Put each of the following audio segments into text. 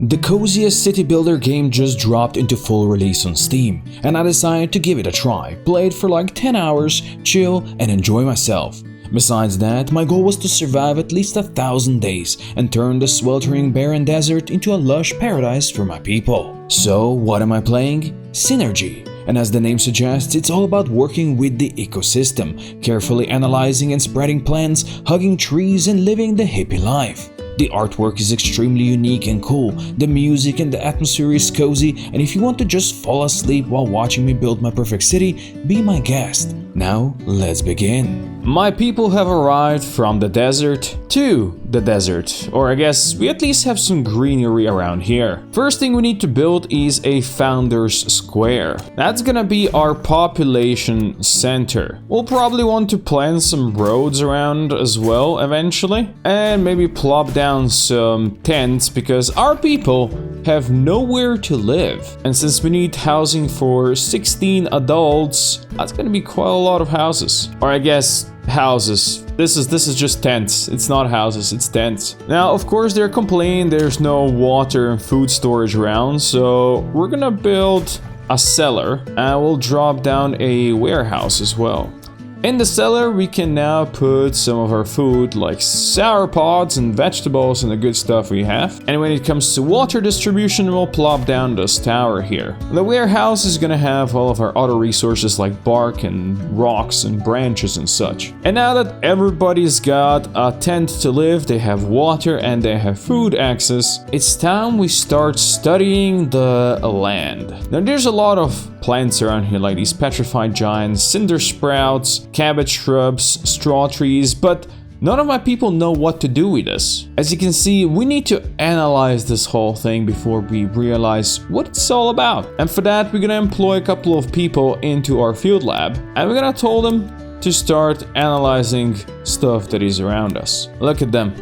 The Coziest City Builder game just dropped into full release on Steam, and I decided to give it a try, play it for like 10 hours, chill and enjoy myself. Besides that, my goal was to survive at least 1,000 days and turn the sweltering barren desert into a lush paradise for my people. So what am I playing? Synergy. And as the name suggests, it's all about working with the ecosystem, carefully analyzing and spreading plants, hugging trees and living the hippie life. The artwork is extremely unique and cool, the music and the atmosphere is cozy, and if you want to just fall asleep while watching me build my perfect city, be my guest. Now, let's begin. My people have arrived from the desert to the desert, or I guess we at least have some greenery around here. First thing we need to build is a founder's square. That's gonna be our population center. We'll probably want to plant some roads around as well eventually, and maybe plop down some tents because our people have nowhere to live. And since we need housing for 16 adults, that's gonna be quite a lot of houses. Or I guess houses. This is just tents. It's not houses, it's tents. Now, of course, they're complaining there's no water and food storage around, so we're gonna build a cellar and we'll drop down a warehouse as well. In the cellar, we can now put some of our food like sour pods and vegetables and the good stuff we have. And when it comes to water distribution, we'll plop down this tower here. The warehouse is gonna have all of our other resources like bark and rocks and branches and such. And now that everybody's got a tent to live, they have water and they have food access, it's time we start studying the land. Now there's a lot of plants around here like these petrified giants, cinder sprouts, cabbage shrubs, straw trees, but none of my people know what to do with this. As you can see, we need to analyze this whole thing before we realize what it's all about. And for that, we're gonna employ a couple of people into our field lab, and we're gonna tell them to start analyzing stuff that is around us. Look at them,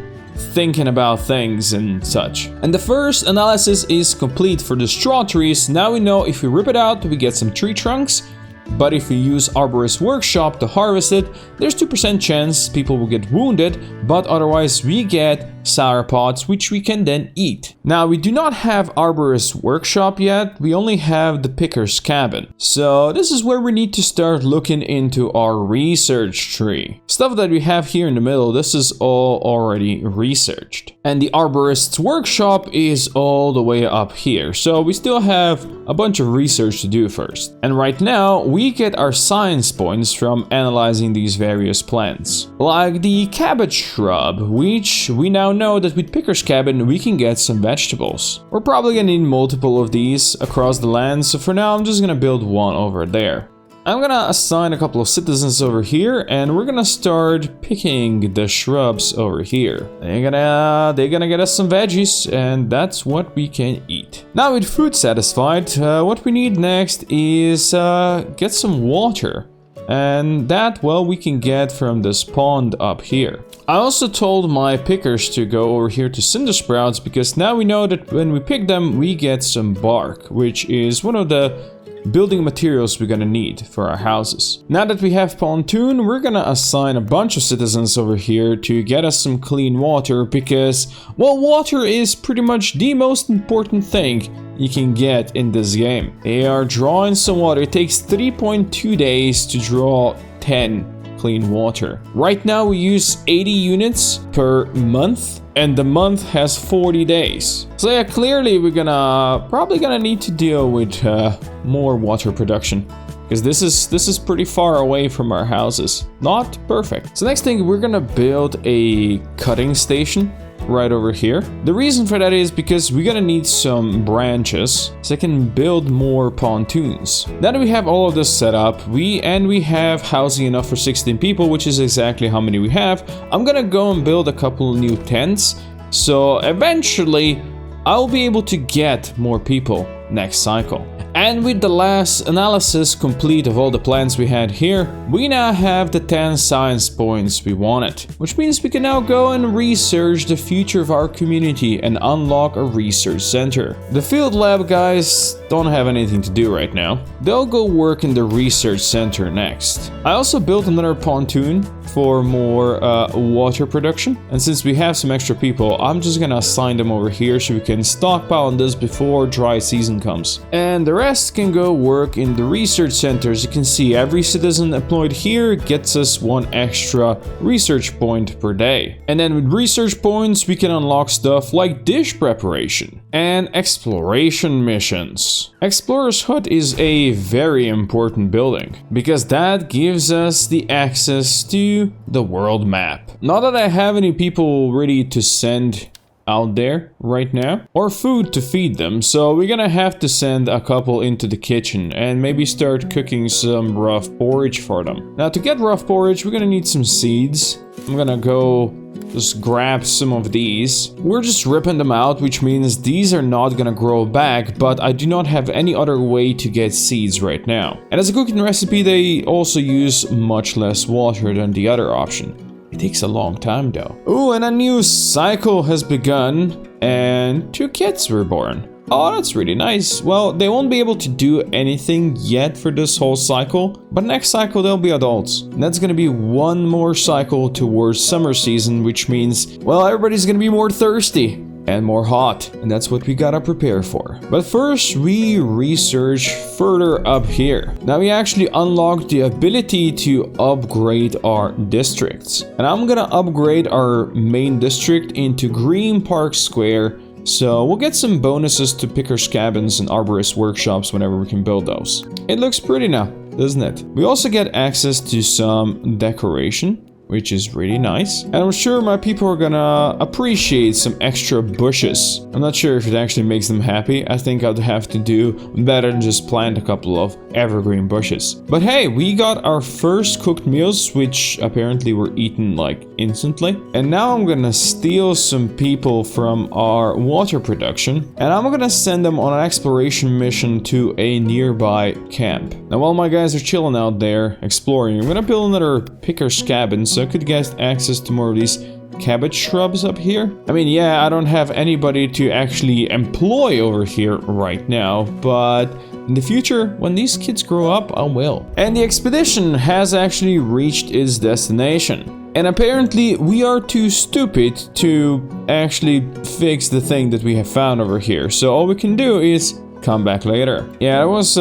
thinking about things and such. And the first analysis is complete for the straw trees. Now we know if we rip it out, we get some tree trunks. But if we use Arborist Workshop to harvest it, there's 2% chance people will get wounded, but otherwise we get sour pods which we can then eat. Now we do not have Arborist Workshop yet, we only have the Picker's Cabin. So this is where we need to start looking into our research tree. Stuff that we have here in the middle, this is all already researched. And the Arborist's Workshop is all the way up here, so we still have a bunch of research to do first. And right now, we get our science points from analyzing these various plants. Like the cabbage shrub, which we now know that with Picker's Cabin we can get some vegetables. We're probably gonna need multiple of these across the land, so for now I'm just gonna build one over there. I'm gonna assign a couple of citizens over here and we're gonna start picking the shrubs over here. They're gonna get us some veggies and that's what we can eat. Now with food satisfied, what we need next is get some water. And that, well, we can get from this pond up here. I also told my pickers to go over here to cinder sprouts because now we know that when we pick them, we get some bark, which is one of the building materials we're gonna need for our houses. Now that we have pontoon, we're gonna assign a bunch of citizens over here to get us some clean water because, well, water is pretty much the most important thing you can get in this game. They are drawing some water. It takes 3.2 days to draw 10 clean water. Right now we use 80 units per month and the month has 40 days. So yeah, clearly we're probably gonna need to deal with more water production because this is pretty far away from our houses. Not perfect. So next thing, we're gonna build a cutting station right over here. The reason for that is because we're gonna need some branches so I can build more pontoons. Now that we have all of this set up, we have housing enough for 16 people, which is exactly how many we have. I'm gonna go and build a couple of new tents, so eventually I'll be able to get more people next cycle. And with the last analysis complete of all the plans we had here, we now have the 10 science points we wanted, which means we can now go and research the future of our community and unlock a research center. The field lab guys don't have anything to do right now. They'll go work in the research center next. I also built another pontoon for more water production, and since we have some extra people, I'm just gonna assign them over here so we can stockpile on this before dry season comes. And the rest can go work in the research center. As you can see, every citizen employed here gets us 1 extra research point per day. And then with research points, we can unlock stuff like dish preparation and exploration missions. Explorer's Hut is a very important building because that gives us the access to the world map. Not that I have any people ready to send out there right now, or food to feed them, so we're gonna have to send a couple into the kitchen and maybe start cooking some rough porridge for them. Now to get rough porridge, we're gonna need some seeds. I'm gonna go just grab some of these. We're just ripping them out, which means these are not gonna grow back, but I do not have any other way to get seeds right now. And as a cooking recipe, they also use much less water than the other option. It takes a long time though. Ooh, and a new cycle has begun and 2 kids were born. Oh, that's really nice. Well, they won't be able to do anything yet for this whole cycle, but next cycle they'll be adults. And that's gonna be 1 more cycle towards summer season, which means, well, everybody's gonna be more thirsty and more hot, and that's what we gotta prepare for. But first, we research further up here. Now we actually unlocked the ability to upgrade our districts. And I'm gonna upgrade our main district into Green Park Square, so we'll get some bonuses to Pickers Cabins and Arborist Workshops whenever we can build those. It looks pretty now, doesn't it? We also get access to some decoration, which is really nice. And I'm sure my people are gonna appreciate some extra bushes. I'm not sure if it actually makes them happy. I think I'd have to do better than just plant a couple of evergreen bushes. But hey, we got our first cooked meals, which apparently were eaten like instantly. And now I'm gonna steal some people from our water production, and I'm gonna send them on an exploration mission to a nearby camp. Now while my guys are chilling out there exploring, I'm gonna build another Pickers Cabin so I could get access to more of these cabbage shrubs up here. I mean, yeah, I don't have anybody to actually employ over here right now, but in the future, when these kids grow up, I will. And the expedition has actually reached its destination. And apparently, we are too stupid to actually fix the thing that we have found over here. So all we can do is come back later. Yeah, it was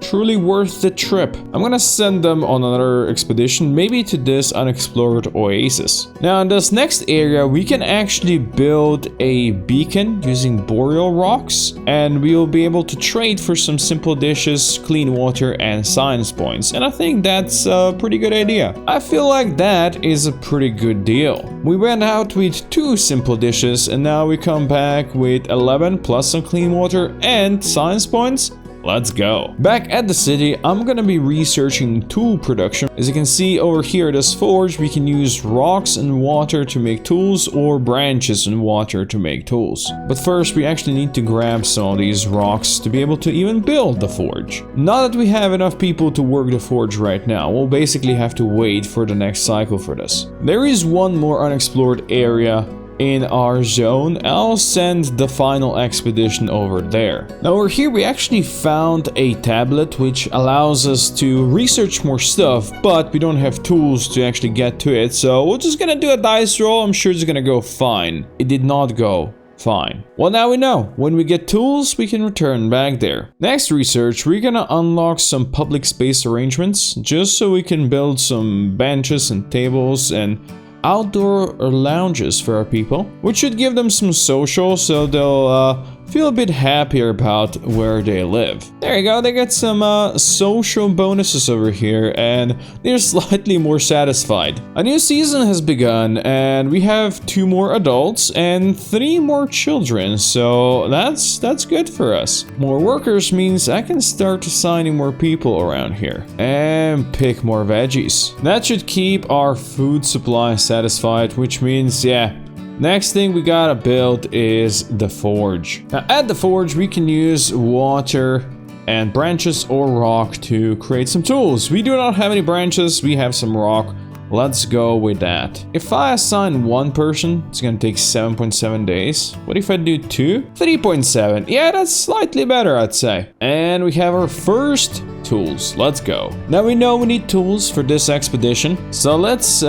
truly worth the trip. I'm gonna send them on another expedition, maybe to this unexplored oasis. Now in this next area, we can actually build a beacon using boreal rocks, and we'll be able to trade for some simple dishes, clean water, and science points. And I think that's a pretty good idea. I feel like that is a pretty good deal. We went out with 2 simple dishes, and now we come back with 11 plus some clean water and science points. Let's go. Back at the city, I'm gonna be researching tool production. As you can see over here, this forge, we can use rocks and water to make tools, or branches and water to make tools. But first, we actually need to grab some of these rocks to be able to even build the forge. Not that we have enough people to work the forge right now. We'll basically have to wait for the next cycle for this. There is one more unexplored area in our zone. I'll send the final expedition over there. Now over here we actually found a tablet which allows us to research more stuff, but we don't have tools to actually get to it, so we're just gonna do a dice roll. I'm sure it's gonna go fine. It did not go fine. Well, now we know. When we get tools, we can return back there. Next research, we're gonna unlock some public space arrangements, just so we can build some benches and tables and outdoor lounges for our people, which should give them some social, so they'll feel a bit happier about where they live. There you go, they get some social bonuses over here, and they're slightly more satisfied. A new season has begun, and we have 2 more adults and 3 more children, so that's good for us. More workers means I can start assigning more people around here and pick more veggies. That should keep our food supply satisfied, which means, yeah, next thing we gotta build is the forge. Now at the forge we can use water and branches or rock to create some tools. We do not have any branches, we have some rock. Let's go with that. If I assign one person, it's gonna take 7.7 days. What if I do two? 3.7. Yeah, that's slightly better, I'd say. And we have our first tools. Let's go. Now we know we need tools for this expedition, so let's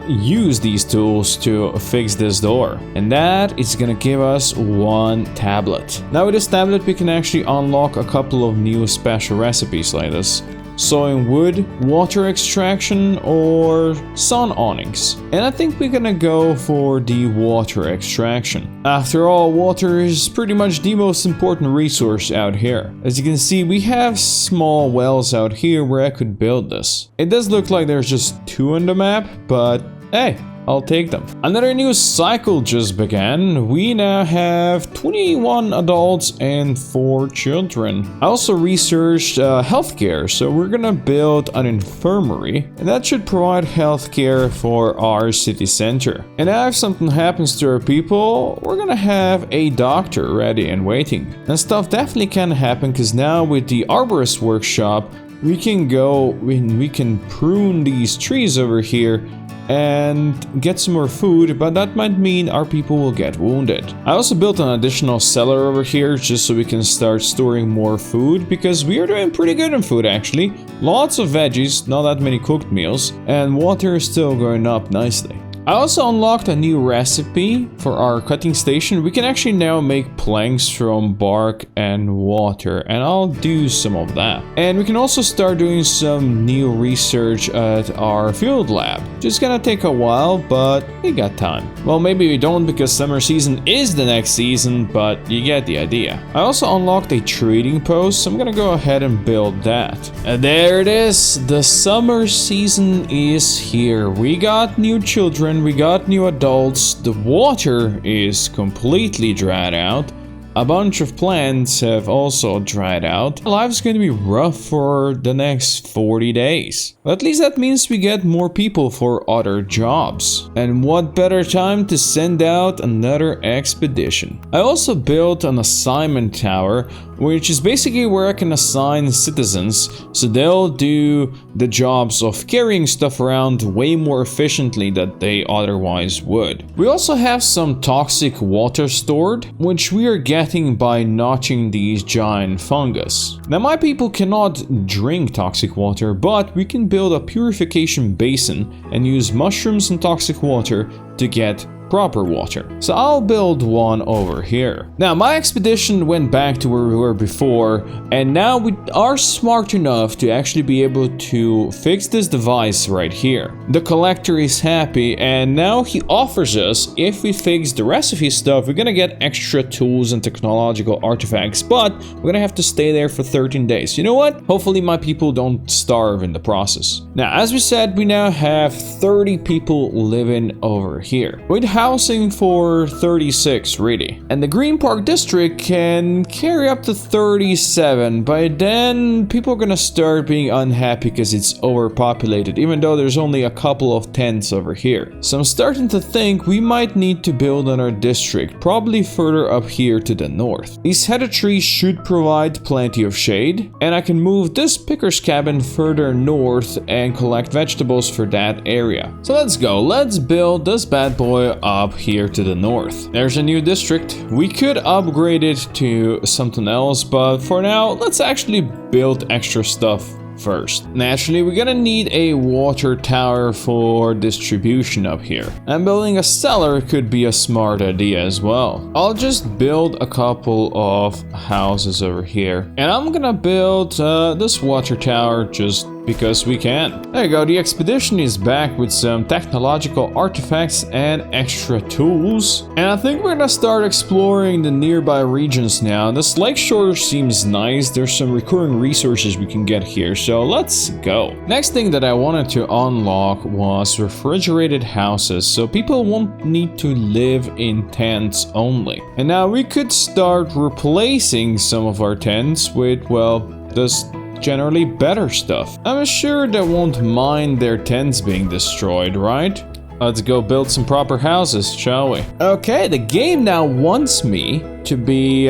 use these tools to fix this door. And that is gonna give us one tablet. Now with this tablet, we can actually unlock a couple of new special recipes like this. Sawing wood, water extraction, or sun awnings. And I think we're gonna go for the water extraction. After all, water is pretty much the most important resource out here. As you can see, we have small wells out here where I could build this. It does look like there's just 2 on the map, but hey, I'll take them. Another new cycle just began. We now have 21 adults and 4 children. I also researched healthcare, so we're gonna build an infirmary, and that should provide healthcare for our city center. And now if something happens to our people, we're gonna have a doctor ready and waiting. And stuff definitely can happen, because now with the arborist workshop, we can prune these trees over here and get some more food, but that might mean our people will get wounded. I also built an additional cellar over here just so we can start storing more food, because we are doing pretty good on food actually. Lots of veggies, not that many cooked meals, and water is still going up nicely. I also unlocked a new recipe for our cutting station. We can actually now make planks from bark and water, and I'll do some of that. And we can also start doing some new research at our field lab. Just gonna take a while, but we got time. Well, maybe we don't, because summer season is the next season, but you get the idea. I also unlocked a trading post, so I'm gonna go ahead and build that. And there it is. The summer season is here. We got new children. We got new adults, the water is completely dried out, a bunch of plants have also dried out. Life's gonna be rough for the next 40 days. But at least that means we get more people for other jobs. And what better time to send out another expedition. I also built an assignment tower, which is basically where I can assign citizens, so they'll do the jobs of carrying stuff around way more efficiently than they otherwise would. We also have some toxic water stored, which we are getting by notching these giant fungus. Now my people cannot drink toxic water, but we can build a purification basin and use mushrooms and toxic water to get proper water. So I'll build one over here. Now my expedition went back to where we were before, and now we are smart enough to actually be able to fix this device right here. The collector is happy, and now he offers us, if we fix the rest of his stuff, we're gonna get extra tools and technological artifacts, but we're gonna have to stay there for 13 days. You know what? Hopefully my people don't starve in the process. Now, as we said, we now have 30 people living over here, with housing for 36 really. And the Green Park District can carry up to 37. By then, people are gonna start being unhappy because it's overpopulated, even though there's only a couple of tents over here. So I'm starting to think we might need to build another district, probably further up here to the north. These heather trees should provide plenty of shade, and I can move this picker's cabin further north and collect vegetables for that area. So let's go, let's build this bad boy up here to the north. There's a new district. We could upgrade it to something else, but for now, let's actually build extra stuff first. Naturally, we're gonna need a water tower for distribution up here. And building a cellar could be a smart idea as well. I'll just build a couple of houses over here. And I'm gonna build this water tower just because we can. There you go, the expedition is back with some technological artifacts and extra tools. And I think we're gonna start exploring the nearby regions now. This lakeshore seems nice. There's some recurring resources we can get here, so let's go. Next thing that I wanted to unlock was refrigerated houses, so people won't need to live in tents only. And now we could start replacing some of our tents with, well, this generally better stuff. I'm sure they won't mind their tents being destroyed, right? let's go build some proper houses, shall we? Okay, the game now wants me to be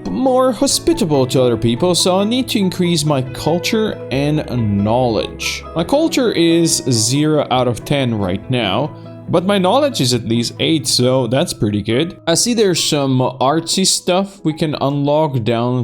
more hospitable to other people, so I need to increase my culture and knowledge. My culture is 0 out of 10 right now, but my knowledge is at least 8, so that's pretty good. I see there's some artsy stuff we can unlock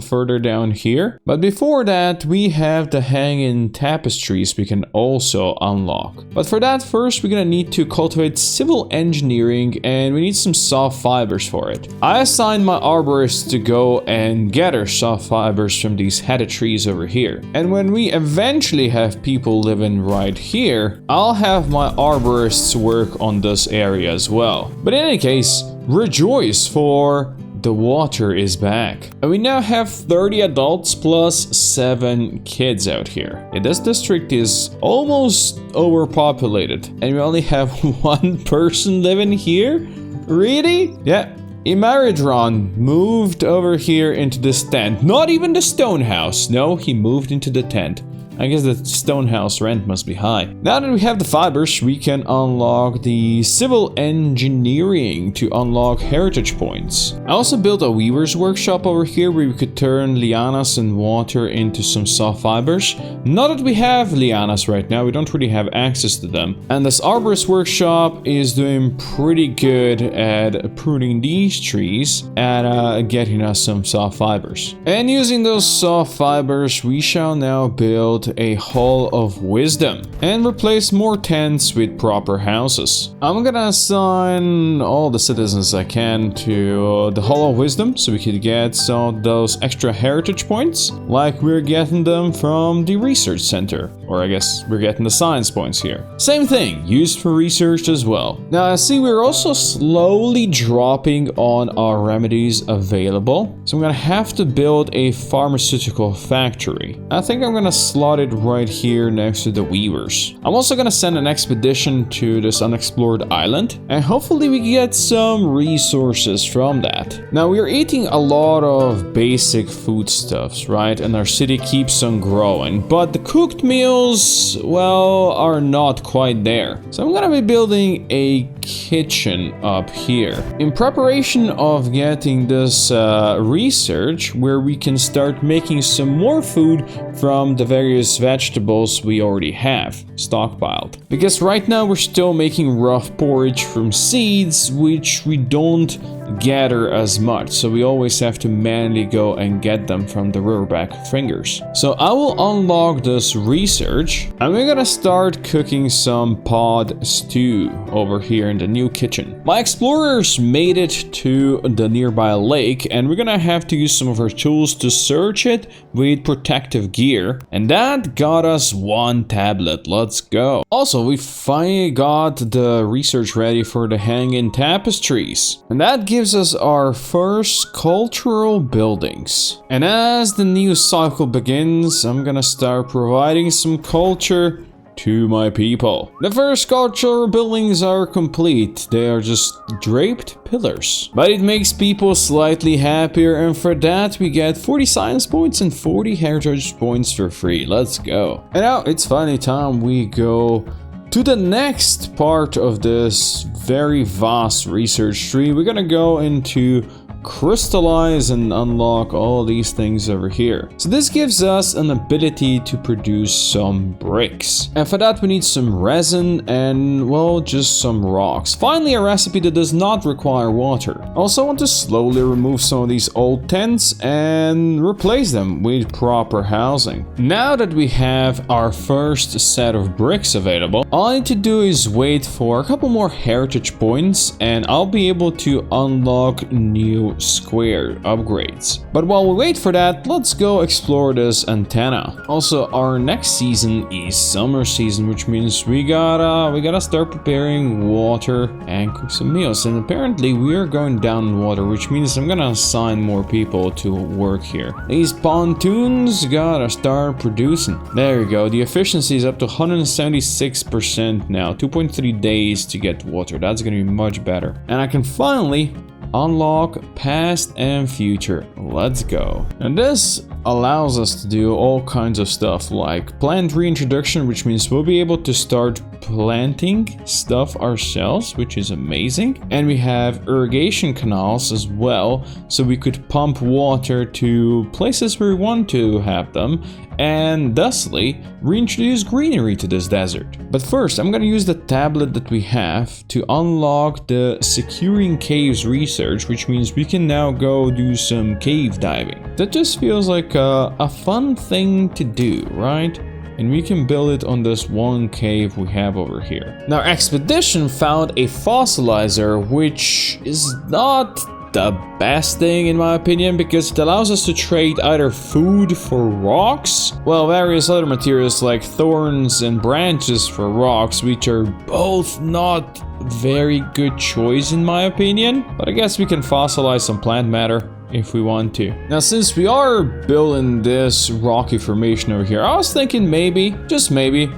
further down here. But before that, we have the hanging tapestries we can also unlock. But for that, first we're gonna need to cultivate civil engineering, and we need some soft fibers for it. I assigned my arborists to go and gather soft fibers from these headed trees over here. And when we eventually have people living right here, I'll have my arborists work on this area as well. But in any case, rejoice, for the water is back. And we now have 30 adults plus 7 kids out here. Yeah, this district is almost overpopulated, and we only have 1 person living here? Really? Yeah. Imaridron moved over here into this tent. Not even the stone house. No, he moved into the tent. I guess the stone house rent must be high. Now that we have the fibers, we can unlock the civil engineering to unlock heritage points. I also built a weaver's workshop over here where we could turn lianas and water into some soft fibers. Not that we have lianas right now, we don't really have access to them. And this arborist workshop is doing pretty good at pruning these trees and getting us some soft fibers. And using those soft fibers, we shall now build a hall of wisdom and replace more tents with proper houses. I'm gonna assign all the citizens I can to the hall of wisdom so we could get some of those extra heritage points, like we're getting them from the research center, or I guess we're getting the science points here. Same thing, used for research as well. Now I see we're also slowly dropping on our remedies available, so I'm gonna have to build a pharmaceutical factory. I think I'm gonna slot it right here next to the weavers. I'm also gonna send an expedition to this unexplored island, and hopefully we get some resources from that. Now we're eating a lot of basic foodstuffs, right? And our city keeps on growing, but the cooked meals, well, are not quite there. So I'm gonna be building a kitchen up here in preparation of getting this research where we can start making some more food from the various vegetables we already have stockpiled. Because right now we're still making rough porridge from seeds, which we don't gather as much, so we always have to manually go and get them from the riverback fingers. So I will unlock this research, and we're gonna start cooking some pod stew over here in the new kitchen. My explorers made it to the nearby lake, and we're gonna have to use some of our tools to search it with protective gear, and that got us 1 tablet. Let's go. Also, we finally got the research ready for the hanging tapestries, and that gives us our first cultural buildings. And as the new cycle begins, I'm gonna start providing some culture to my people. The first cultural buildings are complete. They are just draped pillars. But it makes people slightly happier, and for that we get 40 science points and 40 heritage points for free. Let's go. And now it's finally time we go to the next part of this very vast research tree. We're gonna go into crystallize and unlock all these things over here. So this gives us an ability to produce some bricks. And for that we need some resin and, well, just some rocks. Finally, a recipe that does not require water. Also, I want to slowly remove some of these old tents and replace them with proper housing. Now that we have our first set of bricks available, all I need to do is wait for a couple more heritage points and I'll be able to unlock new square upgrades. But while we wait for that, let's go explore this antenna. Also, our next season is summer season, which means we gotta start preparing water and cook some meals. And apparently we are going down in water, which means I'm gonna assign more people to work here. These pontoons gotta start producing. There we go. The efficiency is up to 176% now. 2.3 days to get water. That's gonna be much better. And I can finally unlock past and future. Let's go. And this allows us to do all kinds of stuff like plant reintroduction, which means we'll be able to start planting stuff ourselves, which is amazing. And we have irrigation canals as well, so we could pump water to places where we want to have them, and thusly reintroduce greenery to this desert. But first, I'm gonna use the tablet that we have to unlock the securing caves research, which means we can now go do some cave diving. That just feels like a fun thing to do, right? And we can build it on this one cave we have over here. Now, our expedition found a fossilizer, which is not the best thing in my opinion, because it allows us to trade either food for rocks, well, various other materials like thorns and branches for rocks, which are both not very good choice in my opinion. But I guess we can fossilize some plant matter if we want to. Now, since we are building this rocky formation over here, I was thinking maybe, just maybe,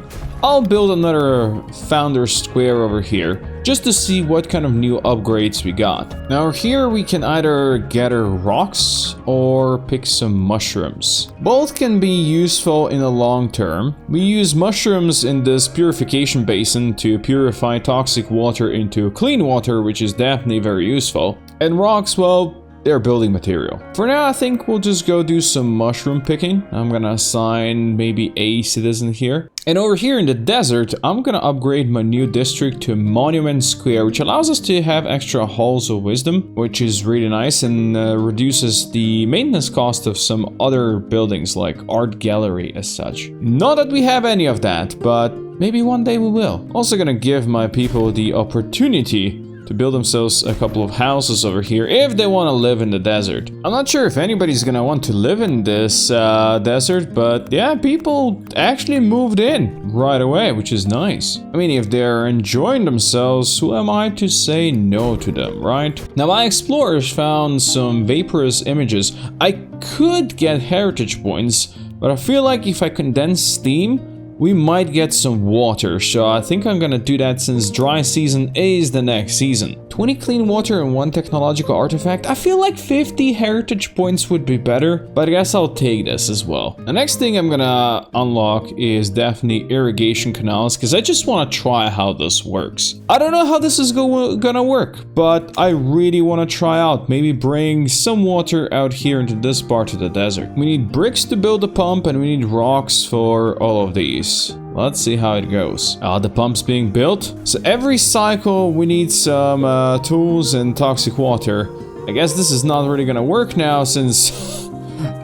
I'll build another founder square over here just to see what kind of new upgrades we got. Now here we can either gather rocks or pick some mushrooms. Both can be useful in the long term. We use mushrooms in this purification basin to purify toxic water into clean water, which is definitely very useful. And rocks, well, they're building material. For now, I think we'll just go do some mushroom picking. I'm gonna assign maybe a citizen here. And over here in the desert, I'm gonna upgrade my new district to Monument Square, which allows us to have extra halls of wisdom, which is really nice and reduces the maintenance cost of some other buildings like art gallery as such. Not that we have any of that, but maybe one day we will. Also gonna give my people the opportunity to build themselves a couple of houses over here if they want to live in the desert. I'm not sure if anybody's gonna want to live in this desert, but yeah, people actually moved in right away, which is nice. I mean, if they're enjoying themselves, who am I to say no to them, right? Now, my explorers found some vaporous images. I could get heritage points, but I feel like if I condense steam, we might get some water, so I think I'm gonna do that since dry season is the next season. 20 clean water and 1 technological artifact. I feel like 50 heritage points would be better, but I guess I'll take this as well. The next thing I'm gonna unlock is definitely irrigation canals, because I just want to try how this works. I don't know how this is gonna work, but I really want to try out. Maybe bring some water out here into this part of the desert. We need bricks to build the pump, and we need rocks for all of these. Let's see how it goes. The pump's being built. So every cycle we need some tools and toxic water. I guess this is not really gonna work now since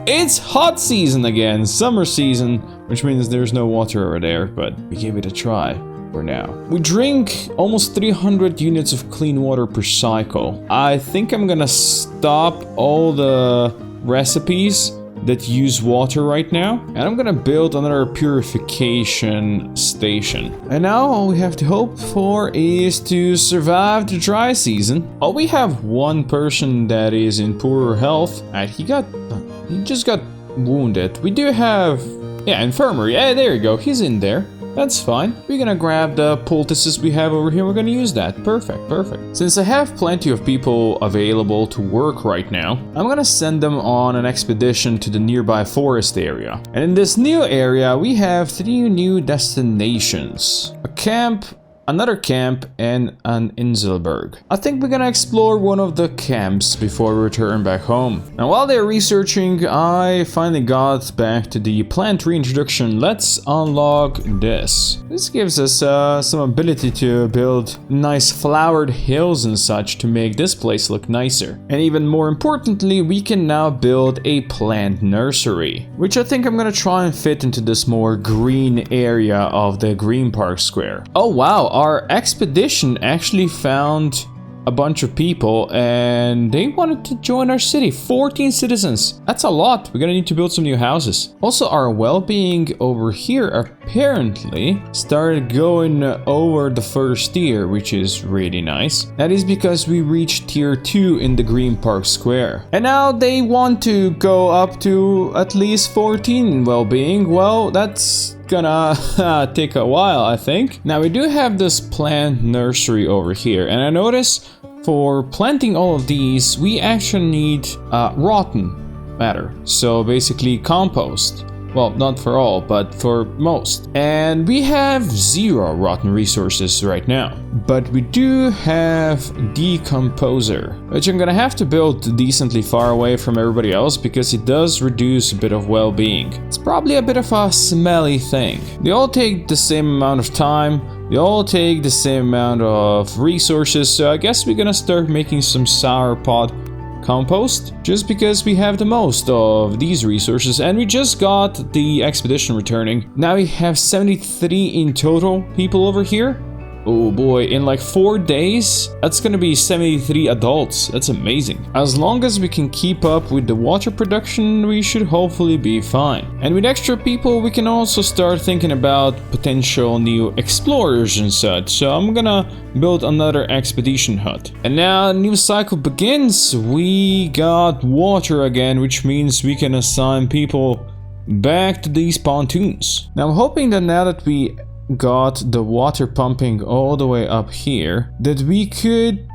it's hot season again, summer season, which means there's no water over there, but we gave it a try for now. We drink almost 300 units of clean water per cycle. I think I'm gonna stop all the recipes that use water right now, and I'm gonna build another purification station. And now all we have to hope for is to survive the dry season. Oh, we have one person that is in poorer health, and he just got wounded. We do have, yeah, infirmary. Yeah, there you go, he's in there. That's fine. We're gonna grab the poultices we have over here. We're gonna use that. Perfect, perfect. Since I have plenty of people available to work right now, I'm gonna send them on an expedition to the nearby forest area. And in this new area, we have 3 new destinations. A camp, another camp, and an Inselberg. I think we're gonna explore one of the camps before we return back home. Now, while they're researching, I finally got back to the plant reintroduction. Let's unlock this. This gives us some ability to build nice flowered hills and such to make this place look nicer. And even more importantly, we can now build a plant nursery, which I think I'm gonna try and fit into this more green area of the Green Park Square. Oh wow, our expedition actually found a bunch of people and they wanted to join our city. 14 citizens. That's a lot. We're gonna need to build some new houses. Also, our well-being over here apparently started going over the first tier, which is really nice. That is because we reached tier 2 in the Green Park Square. And now they want to go up to at least 14 well-being. Well, that's gonna take a while, I think. Now, we do have this plant nursery over here, and I notice for planting all of these, we actually need rotten matter. So basically compost. Well, not for all, but for most. And we have 0 rotten resources right now. But we do have Decomposer, which I'm gonna have to build decently far away from everybody else because it does reduce a bit of well-being. It's probably a bit of a smelly thing. They all take the same amount of time. They all take the same amount of resources. So I guess we're gonna start making some sauropod compost just because we have the most of these resources, and we just got the expedition returning. Now we have 73 in total people over here. Oh boy, in like 4 days, that's gonna be 73 adults. That's amazing. As long as we can keep up with the water production, we should hopefully be fine. And with extra people, we can also start thinking about potential new explorers and such. So I'm gonna build another expedition hut. And now a new cycle begins. We got water again, which means we can assign people back to these pontoons. Now I'm hoping that now that we got the water pumping all the way up here, that we could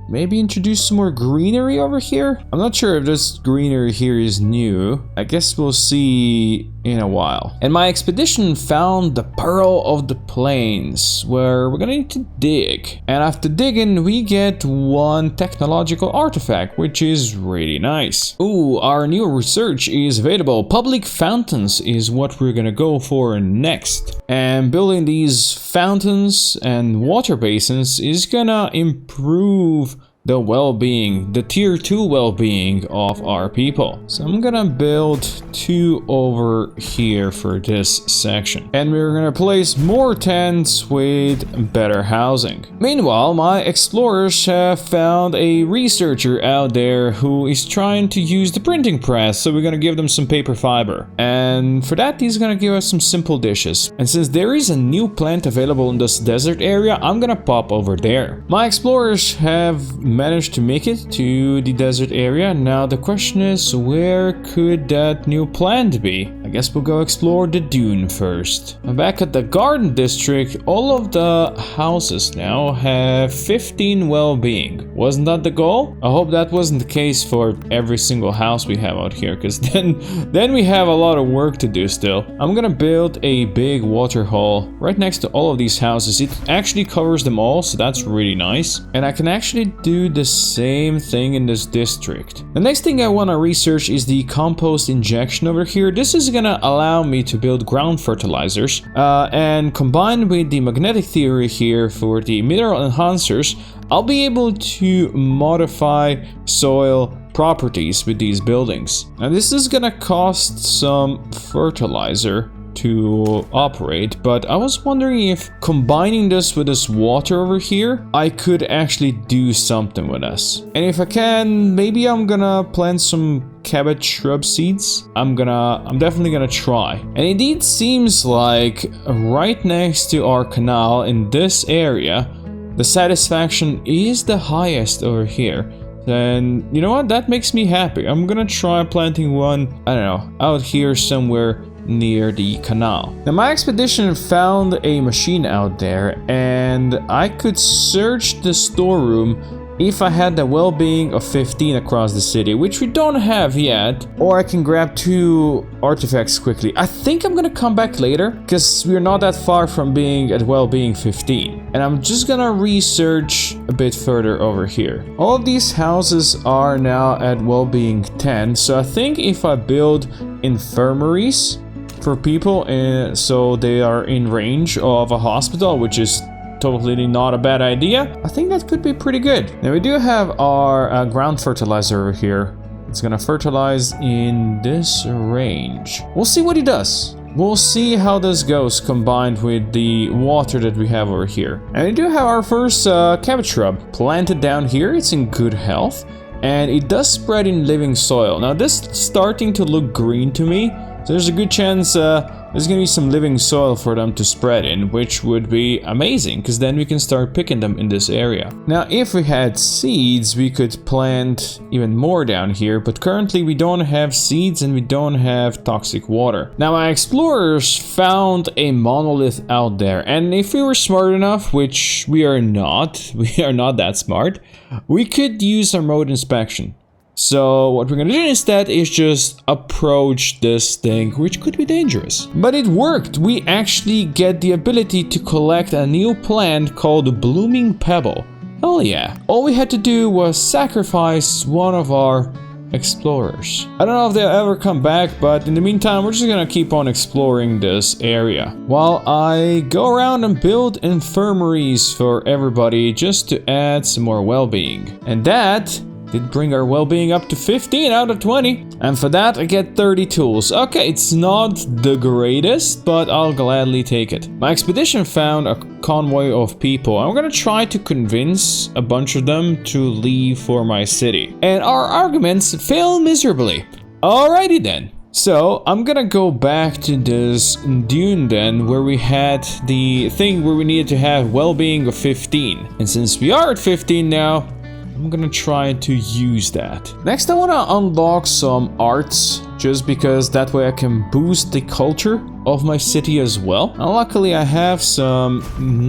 maybe introduce some more greenery over here. I'm not sure if this greenery here is new. I guess we'll see in a while. And my expedition found the Pearl of the Plains, where we're gonna need to dig. And after digging, we get 1 technological artifact, which is really nice. Ooh, our new research is available. Public fountains is what we're gonna go for next. And building these fountains and water basins is gonna improve the well-being, the tier 2 well-being of our people. So I'm gonna build 2 over here for this section. And we're gonna place more tents with better housing. Meanwhile, my explorers have found a researcher out there who is trying to use the printing press, so we're gonna give them some paper fiber. And for that, he's gonna give us some simple dishes. And since there is a new plant available in this desert area, I'm gonna pop over there. My explorers have managed to make it to the desert area. Now the question is, where could that new plant be? I guess we'll go explore the dune first. Back at the garden district, all of the houses now have 15 well-being. Wasn't that the goal? I hope that wasn't the case for every single house we have out here, because then we have a lot of work to do still. I'm gonna build a big water hole right next to all of these houses. It actually covers them all, so that's really nice. And I can actually do the same thing in this district. The next thing I want to research is the compost injection over here. This is gonna allow me to build ground fertilizers, and combined with the magnetic theory here for the mineral enhancers, I'll be able to modify soil properties with these buildings. Now this is gonna cost some fertilizer to operate, but I was wondering if combining this with this water over here, I could actually do something with us. And if I can, maybe I'm gonna plant some cabbage shrub seeds. I'm definitely gonna try. And it indeed seems like right next to our canal in this area, the satisfaction is the highest over here. Then, you know what, that makes me happy. I'm gonna try planting one, I don't know, out here somewhere near the canal. Now my expedition found a machine out there, and I could search the storeroom if I had the well-being of 15 across the city, which we don't have yet. Or I can grab 2 artifacts quickly. I think I'm gonna come back later, because we're not that far from being at well-being 15. And I'm just gonna research a bit further over here. All of these houses are now at well-being 10, so I think if I build infirmaries for people, so they are in range of a hospital, which is totally not a bad idea, I think that could be pretty good. Now we do have our ground fertilizer over here. It's gonna fertilize in this range. We'll see what he does. We'll see how this goes combined with the water that we have over here. And we do have our first cabbage shrub planted down here. It's in good health, and it does spread in living soil. Now this is starting to look green to me. So there's a good chance there's gonna be some living soil for them to spread in, which would be amazing, because then we can start picking them in this area. Now, if we had seeds, we could plant even more down here, but currently we don't have seeds and we don't have toxic water. Now, my explorers found a monolith out there, and if we were smart enough, which we are not that smart, we could use a remote inspection. So what we're gonna do instead is just approach this thing, which could be dangerous. But it worked. We actually get the ability to collect a new plant called Blooming Pebble. Hell yeah. All we had to do was sacrifice one of our explorers. I don't know if they'll ever come back, but in the meantime, we're just gonna keep on exploring this area while I go around and build infirmaries for everybody just to add some more well-being. And that did bring our well-being up to 15 out of 20. And for that, I get 30 tools. Okay, it's not the greatest, but I'll gladly take it. My expedition found a convoy of people. I'm gonna try to convince a bunch of them to leave for my city. And our arguments fail miserably. Alrighty then. So, I'm gonna go back to this dune then, where we had the thing where we needed to have well-being of 15. And since we are at 15 now, I'm gonna try to use that. Next, I wanna unlock some arts, just because that way I can boost the culture of my city as well. And luckily, I have some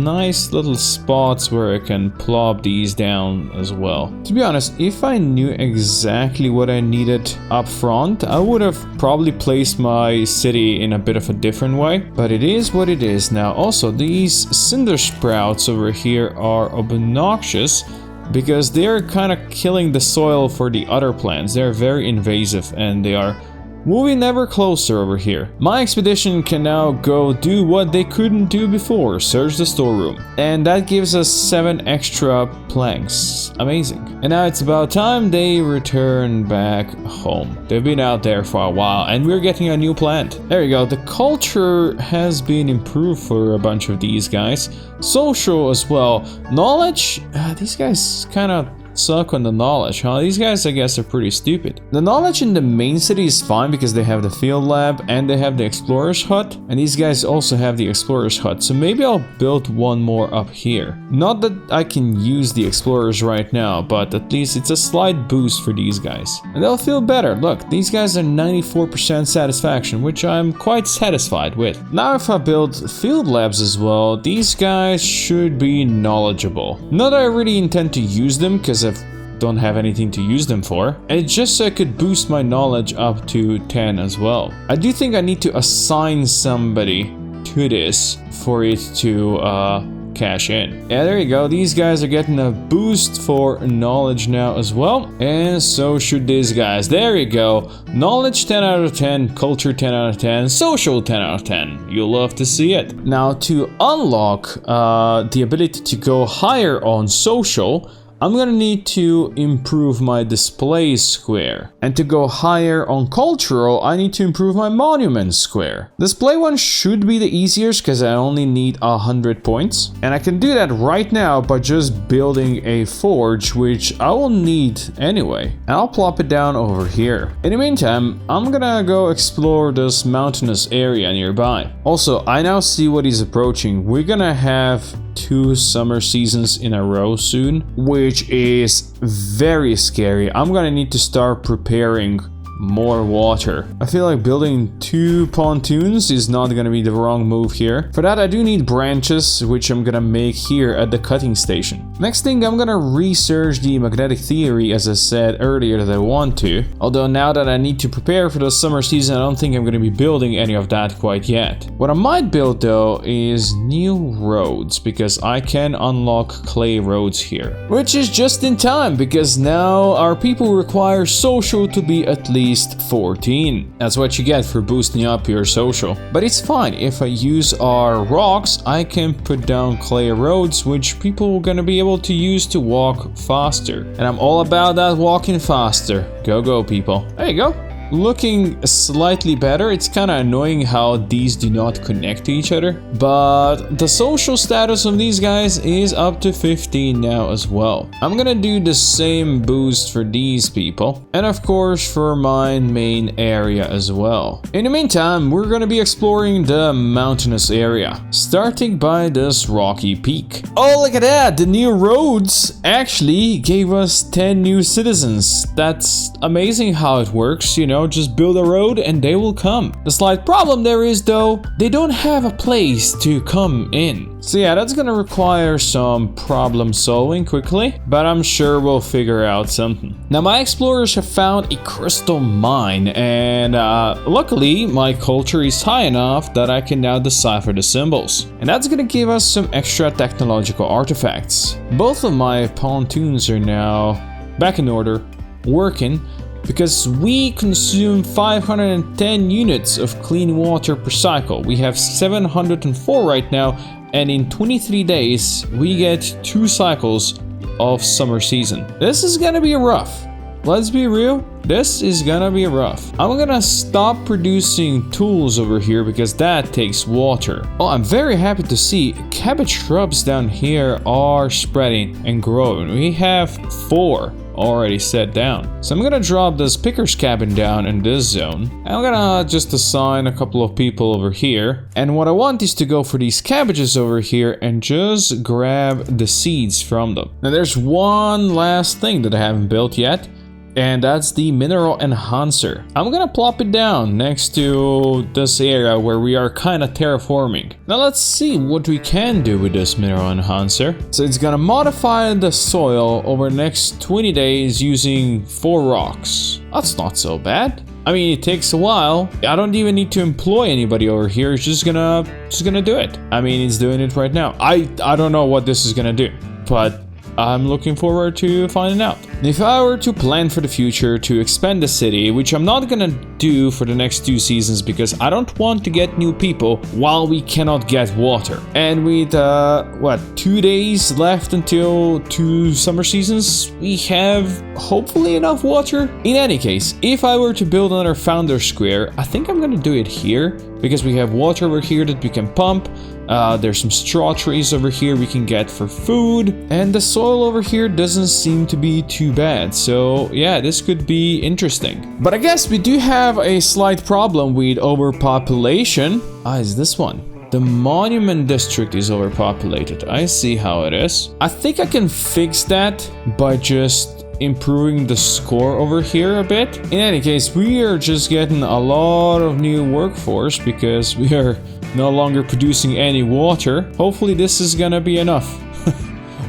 nice little spots where I can plop these down as well. To be honest, if I knew exactly what I needed up front, I would have probably placed my city in a bit of a different way. But it is what it is now. Also, these cinder sprouts over here are obnoxious, because they're kind of killing the soil for the other plants. They're very invasive and they are moving ever closer over here. My expedition can now go do what they couldn't do before, search the storeroom. And that gives us 7 extra planks. Amazing. And now it's about time they return back home. They've been out there for a while and we're getting a new plant. There you go. The culture has been improved for a bunch of these guys. Social as well. Knowledge, these guys kind of suck on the knowledge, huh? These guys, I guess, are pretty stupid. The knowledge in the main city is fine because they have the field lab and they have the explorer's hut. And these guys also have the explorer's hut. So maybe I'll build one more up here. Not that I can use the explorers right now, but at least it's a slight boost for these guys. And they'll feel better. Look, these guys are 94% satisfaction, which I'm quite satisfied with. Now if I build field labs as well, these guys should be knowledgeable. Not that I really intend to use them because I don't have anything to use them for, and it's just so I could boost my knowledge up to 10 as well. I do think I need to assign somebody to this for it to cash in. Yeah, there you go. These guys are getting a boost for knowledge now as well, and so should these guys. There you go. Knowledge 10 out of 10, culture 10 out of 10, social 10 out of 10. You'll love to see it. Now to unlock the ability to go higher on social, I'm gonna need to improve my display square. And to go higher on cultural, I need to improve my monument square. Display one should be the easiest because I only need 100 points. And I can do that right now by just building a forge, which I will need anyway. And I'll plop it down over here. In the meantime, I'm gonna go explore this mountainous area nearby. Also, I now see what is approaching. We're gonna have 2 summer seasons in a row soon, which is very scary. I'm gonna need to start preparing more water. I feel like building 2 pontoons is not gonna be the wrong move here. For that, I do need branches, which I'm gonna make here at the cutting station. Next thing, I'm gonna research the magnetic theory, as I said earlier that I want to. Although now that I need to prepare for the summer season, I don't think I'm gonna be building any of that quite yet. What I might build though is new roads, because I can unlock clay roads here. Which is just in time, because now our people require social to be at least 14. That's what you get for boosting up your social. But it's fine. If I use our rocks, I can put down clay roads, which people are gonna be able to use to walk faster. And I'm all about that walking faster. Go, people. There you go. Looking slightly better. It's kind of annoying how these do not connect to each other, but the social status of these guys is up to 15 now as well. I'm gonna do the same boost for these people, and of course for my main area as well. In the meantime, we're gonna be exploring the mountainous area, starting by this rocky peak. Oh, look at that! The new roads actually gave us 10 new citizens. That's amazing how it works, you know. just build a road and they will come. The slight problem there is though, they don't have a place to come in. So yeah, that's gonna require some problem solving quickly, but I'm sure we'll figure out something. Now my explorers have found a crystal mine, and luckily my culture is high enough that I can now decipher the symbols. And that's gonna give us some extra technological artifacts. Both of my pontoons are now back in order, working, because we consume 510 units of clean water per cycle. We have 704 right now, and in 23 days we get 2 cycles of summer season. This is gonna be rough. Let's be real, this is gonna be rough. I'm gonna stop producing tools over here because that takes water. Oh, I'm very happy to see cabbage shrubs down here are spreading and growing. We have 4 already set down. So I'm gonna drop this picker's cabin down in this zone. I'm gonna just assign a couple of people over here. And what I want is to go for these cabbages over here and just grab the seeds from them. Now there's one last thing that I haven't built yet, and that's the mineral enhancer. I'm gonna plop it down next to this area where we are kind of terraforming. Now let's see what we can do with this mineral enhancer. So it's gonna modify the soil over the next 20 days using 4 rocks. That's not so bad. I mean, it takes a while. I don't even need to employ anybody over here. It's just gonna do it. I mean, it's doing it right now. I don't know what this is gonna do, but I'm looking forward to finding out. If I were to plan for the future to expand the city, which I'm not gonna do for the next 2 seasons because I don't want to get new people while we cannot get water. And with, 2 days left until 2 summer seasons, we have hopefully enough water. In any case, if I were to build another founder square, I think I'm gonna do it here because we have water over here that we can pump. There's some straw trees over here we can get for food, and the soil over here doesn't seem to be too bad. So yeah, this could be interesting. But I guess we do have a slight problem with overpopulation. Is this one? The monument district is overpopulated. I see how it is. I think I can fix that by just improving the score over here a bit. In any case, we are just getting a lot of new workforce because we are no longer producing any water. Hopefully this is gonna be enough.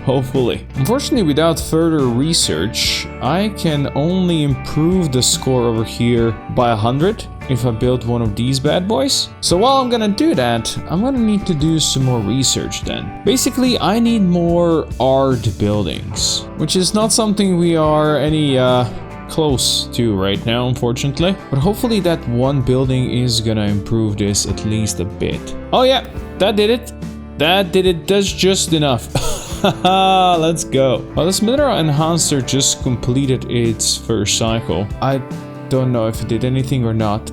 Hopefully. Unfortunately, without further research, I can only improve the score over here by 100 if I build one of these bad boys. So while I'm gonna do that, I'm gonna need to do some more research then. Basically, I need more art buildings, which is not something we are any close to right now, unfortunately. But hopefully that one building is gonna improve this at least a bit. Oh yeah, that did it. That did it. That's just enough. Haha, let's go. Well, this mineral enhancer just completed its first cycle. I don't know if it did anything or not.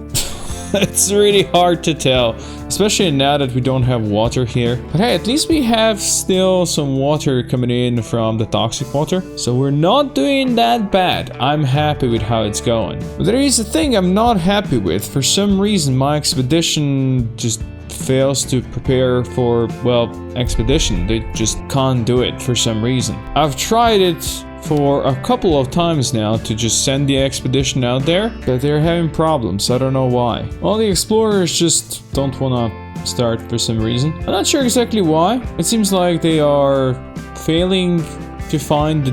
It's really hard to tell, especially now that we don't have water here. But hey, at least we have still some water coming in from the toxic water, so we're not doing that bad. I'm happy with how it's going. But there is a thing I'm not happy with. For some reason, my expedition just fails to prepare for, well, expedition. They just can't do it for some reason. I've tried it for a couple of times now to just send the expedition out there, but they're having problems. I don't know why. Well, the explorers just don't want to start for some reason. I'm not sure exactly why. It seems like they are failing to find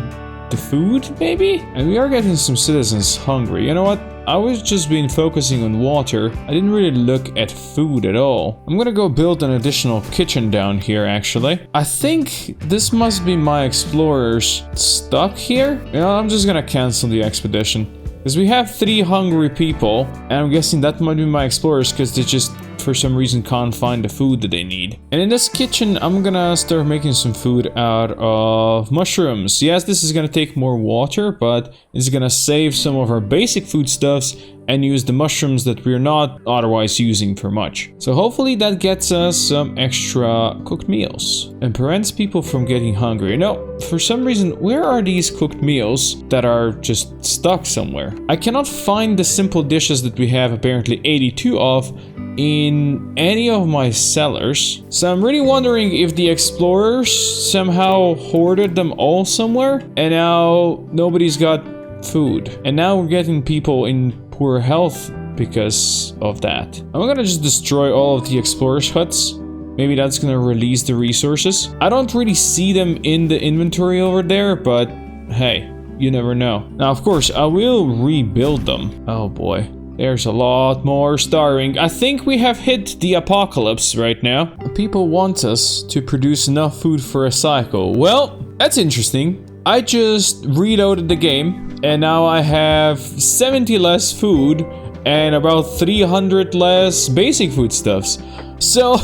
the food, maybe? And we are getting some citizens hungry. You know what? I was just been focusing on water. I didn't really look at food at all. I'm gonna go build an additional kitchen down here, actually. I think this must be my explorers stuck here. You know, I'm just gonna cancel the expedition, because we have 3 hungry people, and I'm guessing that might be my explorers because they just for some reason can't find the food that they need. And in this kitchen, I'm gonna start making some food out of mushrooms. Yes, this is gonna take more water, but it's gonna save some of our basic foodstuffs and use the mushrooms that we're not otherwise using for much. So hopefully that gets us some extra cooked meals and prevents people from getting hungry. You know, for some reason, where are these cooked meals that are just stuck somewhere? I cannot find the simple dishes that we have apparently 82 of in any of my cellars. So I'm really wondering if the explorers somehow hoarded them all somewhere and now nobody's got food. And now we're getting people in poor health because of that. I'm gonna just destroy all of the explorers' huts. Maybe that's gonna release the resources. I don't really see them in the inventory over there, but hey, you never know. Now, of course, I will rebuild them. Oh boy. There's a lot more starving. I think we have hit the apocalypse right now. People want us to produce enough food for a cycle. Well, that's interesting. I just reloaded the game and now I have 70 less food and about 300 less basic foodstuffs. So,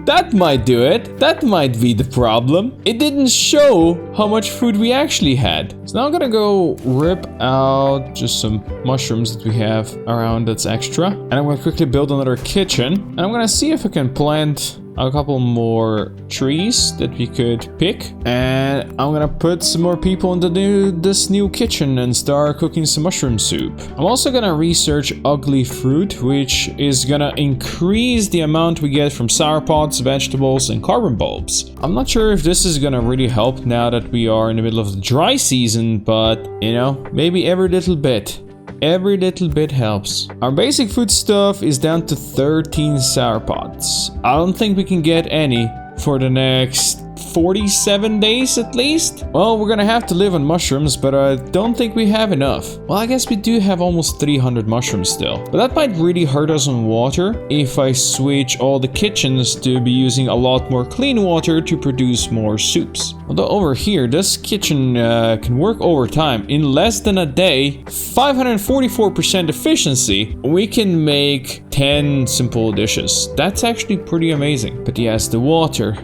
that might do it. That might be the problem. It didn't show how much food we actually had. So now I'm gonna go rip out just some mushrooms that we have around that's extra. And I'm gonna quickly build another kitchen. And I'm gonna see if I can plant a couple more trees that we could pick, and I'm gonna put some more people into this new kitchen and start cooking some mushroom soup. I'm also gonna research ugly fruit, which is gonna increase the amount we get from sauropods, vegetables, and carbon bulbs. I'm not sure if this is gonna really help now that we are in the middle of the dry season, but you know, maybe every little bit. Every little bit helps. Our basic food stuff is down to 13 sauropods. I don't think we can get any for the next 47 days at least. Well, we're gonna have to live on mushrooms, but I don't think we have enough. Well, I guess we do have almost 300 mushrooms still. But that might really hurt us on water if I switch all the kitchens to be using a lot more clean water to produce more soups. Although over here, this kitchen can work overtime. In less than a day, 544% efficiency, we can make 10 simple dishes. That's actually pretty amazing. But yes, the water.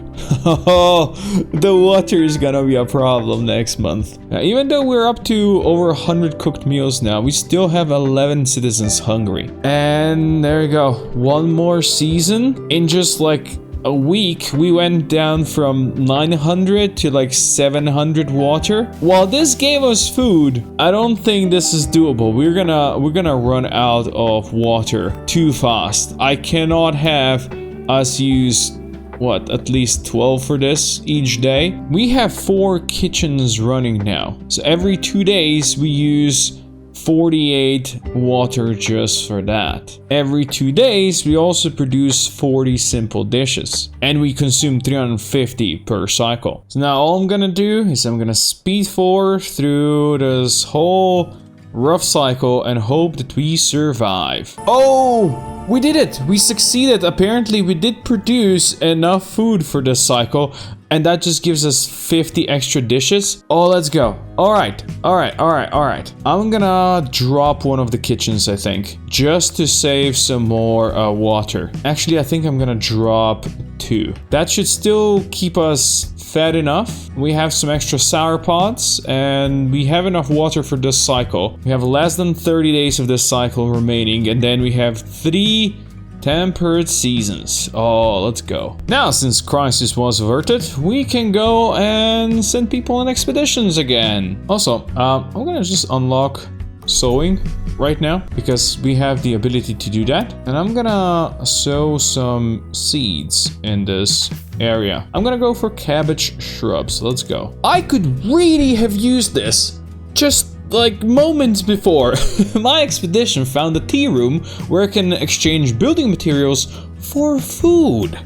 The water is gonna be a problem next month. Even though we're up to over 100 cooked meals now, we still have 11 citizens hungry. And there you go. One more season. In just like a week, we went down from 900 to like 700 water. While this gave us food, I don't think this is doable. We're gonna run out of water too fast. I cannot have us use at least 12 for this each day. We have 4 kitchens running now. So every 2 days we use 48 water just for that. Every 2 days we also produce 40 simple dishes and we consume 350 per cycle. So now all I'm gonna do is I'm gonna speed forward through this whole rough cycle and hope that we survive. Oh! We did it! We succeeded! Apparently we did produce enough food for this cycle, and that just gives us 50 extra dishes. Oh, let's go. Alright. I'm gonna drop one of the kitchens, I think, just to save some more water. Actually, I think I'm gonna drop 2. That should still keep us fed enough. We have some extra sauropods, and we have enough water for this cycle. We have less than 30 days of this cycle remaining, and then we have 3 temperate seasons. Oh, let's go. Now, since crisis was averted, we can go and send people on expeditions again. Also, I'm gonna just unlock sowing right now because we have the ability to do that, and I'm gonna sow some seeds in this area. I'm gonna go for cabbage shrubs. Let's go. I could really have used this just like moments before. My expedition found a tea room where I can exchange building materials for food.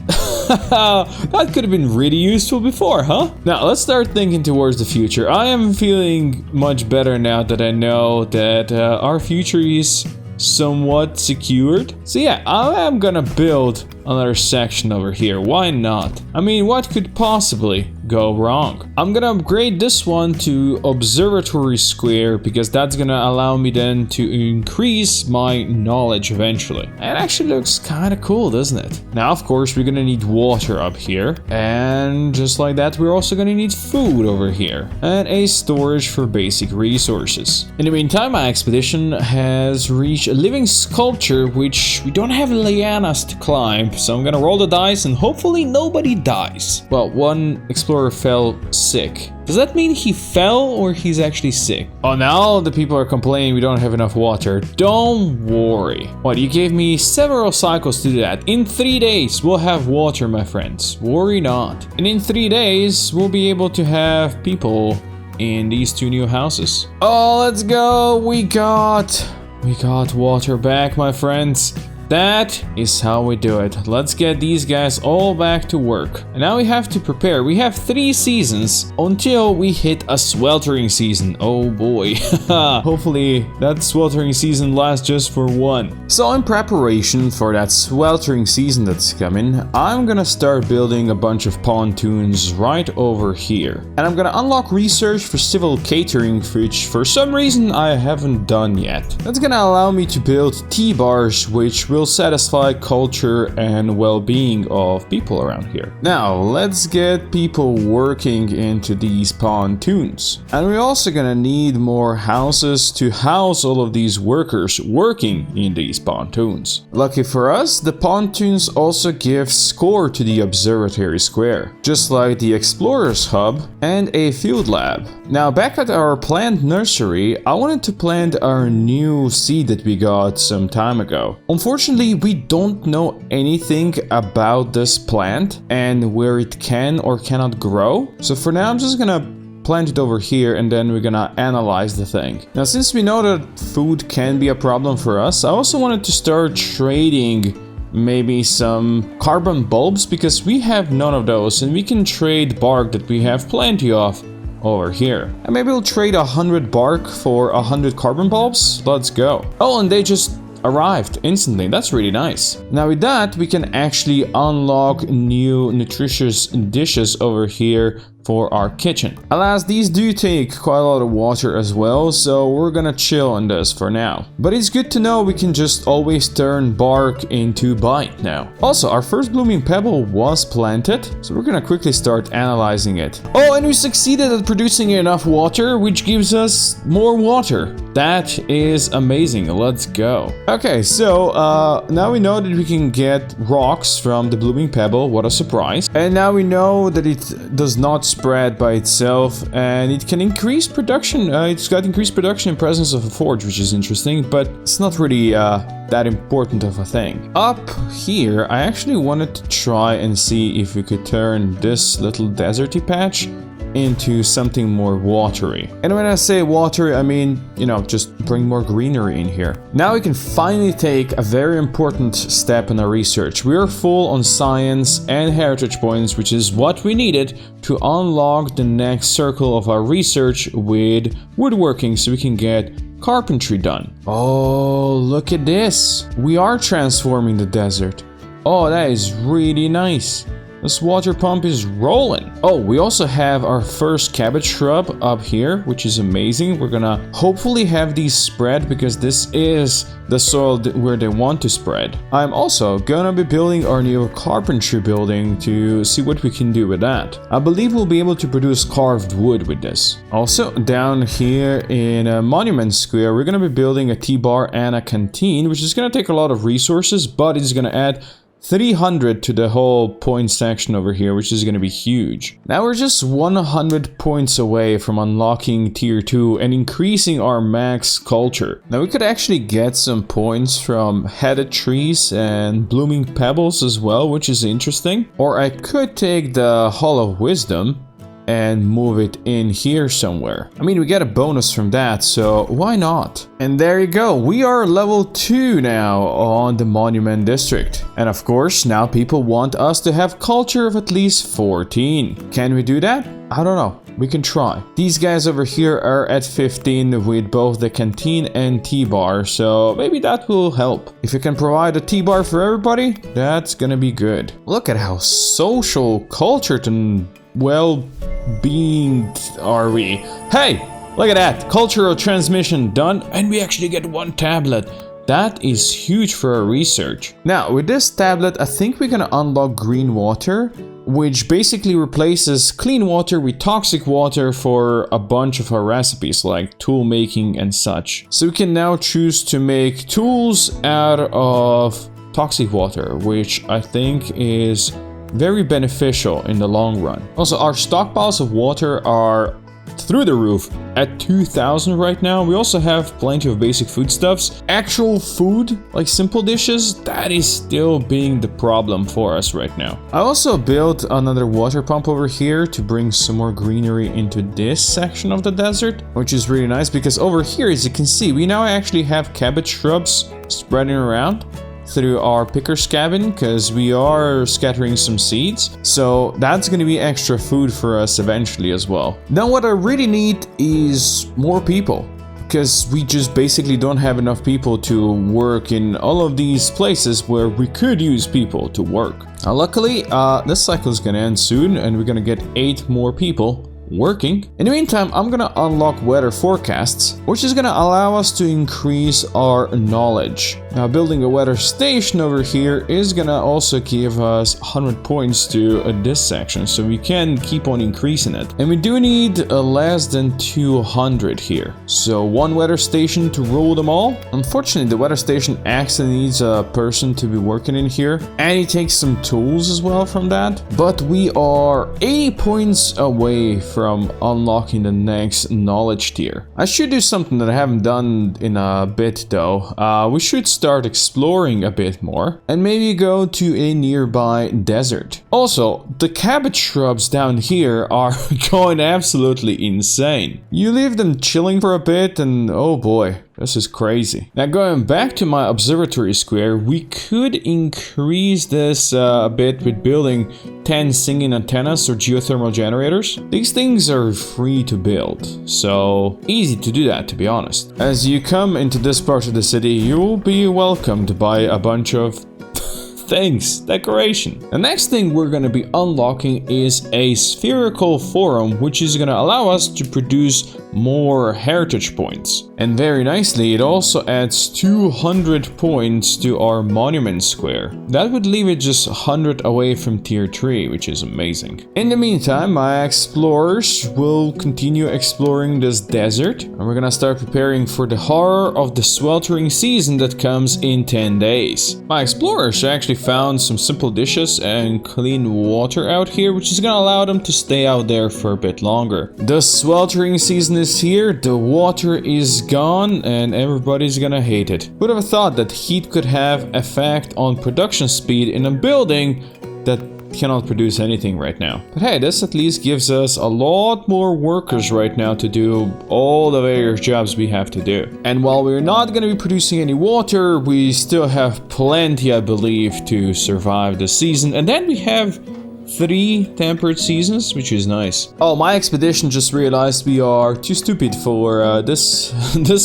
That could have been really useful before, huh? Now let's start thinking towards the future. I am feeling much better now that I know that our future is somewhat secured. So yeah, I am gonna build another section over here. Why not? I mean, what could possibly go wrong? I'm gonna upgrade this one to observatory square because that's gonna allow me then to increase my knowledge eventually. It actually looks kind of cool, doesn't it? Now, of course, we're gonna need water up here, and just like that, we're also gonna need food over here and a storage for basic resources. In the meantime, my expedition has reached a living sculpture, which we don't have lianas to climb, so I'm gonna roll the dice and hopefully nobody dies. Well, one explorer fell sick. Does that mean he fell or he's actually sick? Oh, now the people are complaining we don't have enough water. Don't worry. What, you gave me several cycles to do that. In 3 days, we'll have water, my friends. Worry not. And in 3 days, we'll be able to have people in these 2 new houses. Oh, let's go. We got We got water back, my friends. That is how we do it. Let's get these guys all back to work. And now we have to prepare. We have 3 seasons until we hit a sweltering season. Oh boy. Hopefully that sweltering season lasts just for 1. So in preparation for that sweltering season that's coming, I'm gonna start building a bunch of pontoons right over here. And I'm gonna unlock research for civil catering, which for some reason I haven't done yet. That's gonna allow me to build T-bars, which will satisfy culture and well-being of people around here. Now let's get people working into these pontoons, and we're also gonna need more houses to house all of these workers working in these pontoons. Lucky for us, the pontoons also give score to the observatory square, just like the explorers hub and a field lab. Now back at our plant nursery, I wanted to plant our new seed that we got some time ago. Unfortunately, we don't know anything about this plant and where it can or cannot grow. So for now, I'm just gonna plant it over here and then we're gonna analyze the thing. Now, since we know that food can be a problem for us, I also wanted to start trading maybe some carbon bulbs, because we have none of those, and we can trade bark that we have plenty of over here. And maybe we'll trade 100 bark for 100 carbon bulbs. Let's go. Oh, and they just arrived instantly. That's really nice. Now with that, we can actually unlock new nutritious dishes over here for our kitchen. Alas, these do take quite a lot of water as well, so we're gonna chill on this for now. But it's good to know we can just always turn bark into bite now. Also, our first blooming pebble was planted, so we're gonna quickly start analyzing it. Oh, and we succeeded at producing enough water, which gives us more water. That is amazing. Let's go. Okay, so now we know that we can get rocks from the blooming pebble. What a surprise. And now we know that it does not spread by itself, and it can increase production. It's got increased production in presence of a forge, which is interesting, but it's not really that important of a thing. Up here, I actually wanted to try and see if we could turn this little deserty patch into something more watery. And when I say watery, I mean, you know, just bring more greenery in here. Now we can finally take a very important step in our research. We are full on science and heritage points, which is what we needed to unlock the next circle of our research with woodworking, so we can get carpentry done. Oh, look at this. We are transforming the desert. Oh, that is really nice. This water pump is rolling. Oh, we also have our first cabbage shrub up here, which is amazing. We're gonna hopefully have these spread, because this is the soil where they want to spread. I'm also gonna be building our new carpentry building to see what we can do with that. I believe we'll be able to produce carved wood with this. Also, down here in Monument Square, we're gonna be building a T-bar and a canteen, which is gonna take a lot of resources, but it's gonna add 300 to the whole point section over here, which is going to be huge. Now we're just 100 points away from unlocking tier 2 and increasing our max culture. Now we could actually get some points from headed trees and blooming pebbles as well, which is interesting. Or I could take the Hall of Wisdom and move it in here somewhere. I mean, we get a bonus from that, so why not? And there you go, we are level 2 now on the Monument District. And of course, now people want us to have culture of at least 14. Can we do that? I don't know. We can try. These guys over here are at 15 with both the canteen and T-bar, so maybe that will help. If you can provide a T-bar for everybody, that's gonna be good. Look at how social, cultured, and well-being are we. Hey, look at that. Cultural transmission done, and we actually get 1 tablet. That is huge for our research. Now, with this tablet, I think we're gonna unlock green water, which basically replaces clean water with toxic water for a bunch of our recipes, like tool making and such. So we can now choose to make tools out of toxic water, which I think is very beneficial in the long run. Also, our stockpiles of water are through the roof at 2,000 right now. We also have plenty of basic foodstuffs. Actual food, like simple dishes, that is still being the problem for us right now. I also built another water pump over here to bring some more greenery into this section of the desert, which is really nice because over here, as you can see, we now actually have cabbage shrubs spreading around through our picker's cabin because we are scattering some seeds, so that's going to be extra food for us eventually as well. Now what I really need is more people, because we just basically don't have enough people to work in all of these places where we could use people to work. Now luckily this cycle is going to end soon and we're going to get 8 more people working. In the meantime, I'm gonna unlock weather forecasts, which is gonna allow us to increase our knowledge. Now, building a weather station over here is gonna also give us 100 points to this section, so we can keep on increasing it. And we do need less than 200 here, so 1 weather station to rule them all. Unfortunately, the weather station actually needs a person to be working in here, and it takes some tools as well from that. But we are 80 points away from unlocking the next knowledge tier. I should do something that I haven't done in a bit though. We should start exploring a bit more and maybe go to a nearby desert. Also, the cabbage shrubs down here are going absolutely insane. You leave them chilling for a bit and oh boy, this is crazy. Now going back to my observatory square, we could increase this a bit with building 10 singing antennas or geothermal generators. These things are free to build, so easy to do that, to be honest. As you come into this part of the city, you'll be welcomed by a bunch of things, decoration. The next thing we're going to be unlocking is a spherical forum, which is going to allow us to produce more heritage points. And very nicely, it also adds 200 points to our monument square. That would leave it just 100 away from tier 3, which is amazing. In the meantime, my explorers will continue exploring this desert, and we're gonna start preparing for the horror of the sweltering season that comes in 10 days. My explorers actually found some simple dishes and clean water out here, which is gonna allow them to stay out there for a bit longer. The sweltering season is here, the water is gone, and everybody's gonna hate it. Who'd have thought that heat could have effect on production speed in a building that cannot produce anything right now? But hey, this at least gives us a lot more workers right now to do all the various jobs we have to do. And while we're not going to be producing any water, we still have plenty, I believe, to survive the season. And then we have 3 temperate seasons, which is nice. Oh, my expedition just realized we are too stupid for this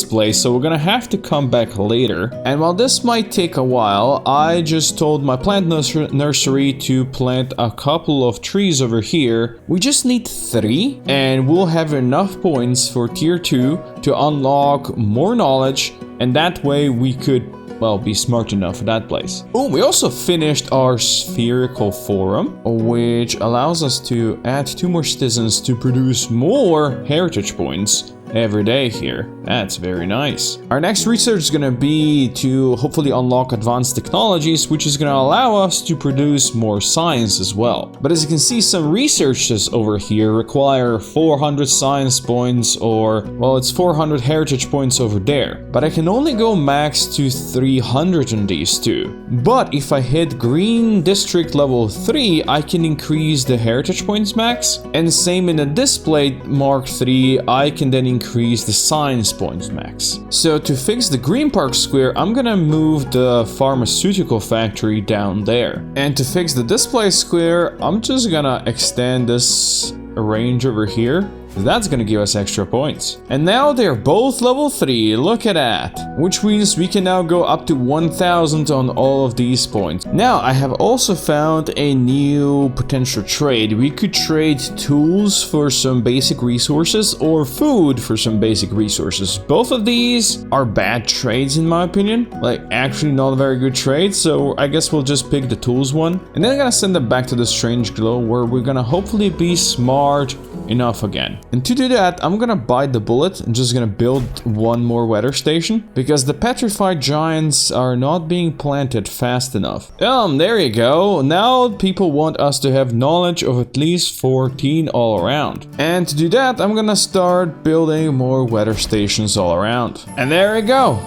place, so we're gonna have to come back later. And while this might take a while, I just told my plant nursery to plant a couple of trees over here. We just need 3, and we'll have enough points for tier 2 to unlock more knowledge, and that way we could, well, be smart enough for that place. Oh, we also finished our spherical forum, which allows us to add 2 more citizens to produce more heritage points every day here. That's very nice. Our next research is gonna be to hopefully unlock advanced technologies, which is gonna allow us to produce more science as well. But as you can see, some researches over here require 400 science points, or, well, it's 400 heritage points over there. But I can only go max to 300 on these 2. But if I hit green district level 3, I can increase the heritage points max. And same in the display mark 3, I can then increase the science points max. So to fix the green park square, I'm gonna move the pharmaceutical factory down there. And to fix the display square, I'm just gonna extend this range over here. That's gonna give us extra points. And now they're both level 3, look at that. Which means we can now go up to 1000 on all of these points. Now, I have also found a new potential trade. We could trade tools for some basic resources or food for some basic resources. Both of these are bad trades in my opinion. Like, actually not a very good trade, so I guess we'll just pick the tools one. And then I'm gonna send them back to the strange glow where we're gonna hopefully be smart enough again. And to do that, I'm gonna bite the bullet and just gonna build one more weather station because the petrified giants are not being planted fast enough. There you go. Now people want us to have knowledge of at least 14 all around. And to do that, I'm gonna start building more weather stations all around. And there you go.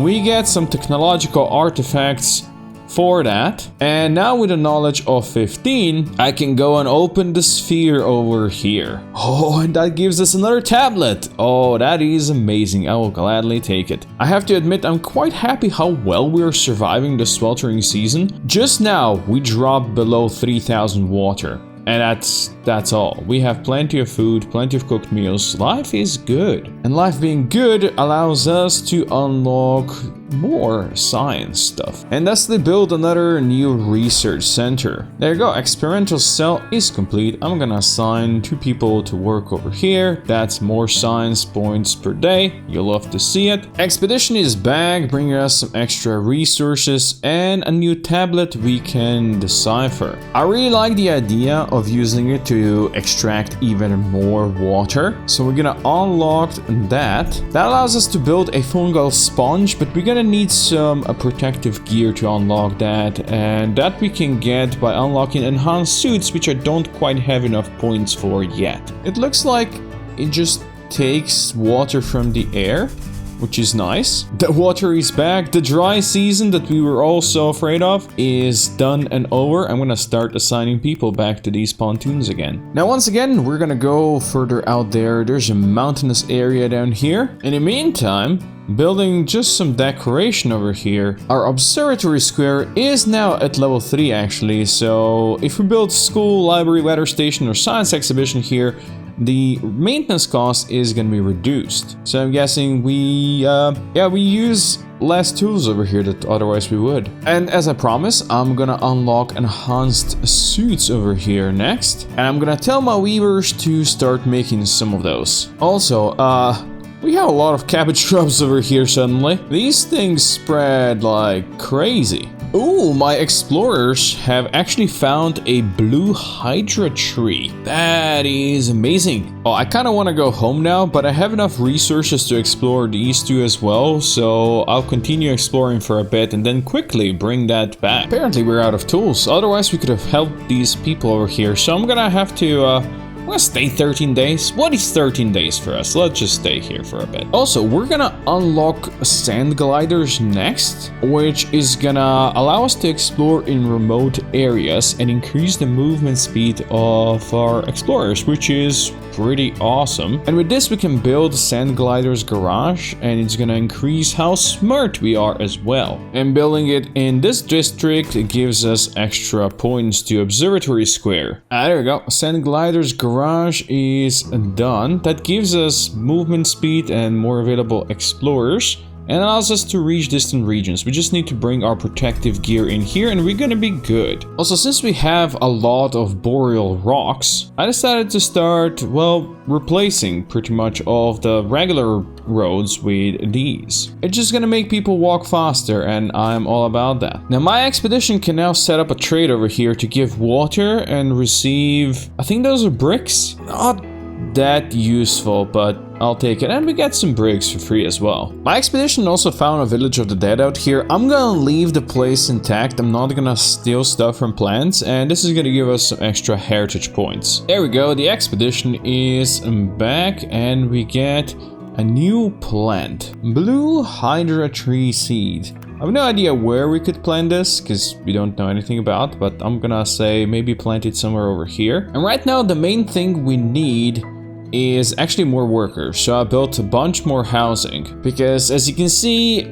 We get some technological artifacts for that. And now with a knowledge of 15, I can go and open the sphere over here. Oh, and that gives us another tablet. Oh, that is amazing. I will gladly take it. I have to admit, I'm quite happy how well we're surviving the sweltering season. Just now, we dropped below 3,000 water. And that's all. We have plenty of food, plenty of cooked meals. Life is good. And life being good allows us to unlock more science stuff. And thus they build another new research center. There you go, experimental cell is complete. I'm gonna assign 2 people to work over here. That's more science points per day. You'll love to see it. Expedition is back, bringing us some extra resources and a new tablet we can decipher. I really like the idea of using it to extract even more water. So we're gonna unlock that. That allows us to build a fungal sponge, but we're gonna need some protective gear to unlock that, and that we can get by unlocking enhanced suits, which I don't quite have enough points for yet. It looks like it just takes water from the air, which is nice. The water is back. The dry season that we were all so afraid of is done and over. I'm gonna start assigning people back to these pontoons again. Now, once again, we're gonna go further out there. There's a mountainous area down here. In the meantime, building just some decoration over here. Our observatory square is now at level 3 actually. So if we build school, library, weather station, or science exhibition here, the maintenance cost is going to be reduced. So I'm guessing we use less tools over here that otherwise we would. And as I promised, I'm gonna unlock enhanced suits over here next. And I'm gonna tell my weavers to start making some of those. Also, we have a lot of cabbage shrubs over here suddenly. These things spread like crazy. Ooh, my explorers have actually found a blue hydra tree. That is amazing. Oh, I kind of want to go home now, but I have enough resources to explore these 2 as well, so I'll continue exploring for a bit and then quickly bring that back. Apparently we're out of tools, otherwise we could have helped these people over here, so I'm gonna have to let's stay 13 days. What is 13 days for us? Let's just stay here for a bit. Also, we're gonna unlock sand gliders next, which is gonna allow us to explore in remote areas and increase the movement speed of our explorers, which is pretty awesome. And with this, we can build sand gliders garage, and it's gonna increase how smart we are as well. And building it in this district, it gives us extra points to observatory square. There we go. Sand gliders garage is done. That gives us movement speed and more available explorers, and allows us to reach distant regions. We just need to bring our protective gear in here and we're gonna be good. Also, since we have a lot of boreal rocks, I decided to start, well, replacing pretty much all of the regular roads with these. It's just gonna make people walk faster, and I'm all about that. Now, my expedition can now set up a trade over here to give water and receive, I think those are bricks? Not that useful, but I'll take it, and we get some bricks for free as well. My expedition also found a village of the dead out here. I'm gonna leave the place intact. I'm not gonna steal stuff from plants, and this is gonna give us some extra heritage points. There we go, the expedition is back, and we get a new plant. Blue hydra tree seed. I have no idea where we could plant this, because we don't know anything about, but I'm gonna say maybe plant it somewhere over here. And right now, the main thing we need is actually more workers, so I built a bunch more housing, because as you can see,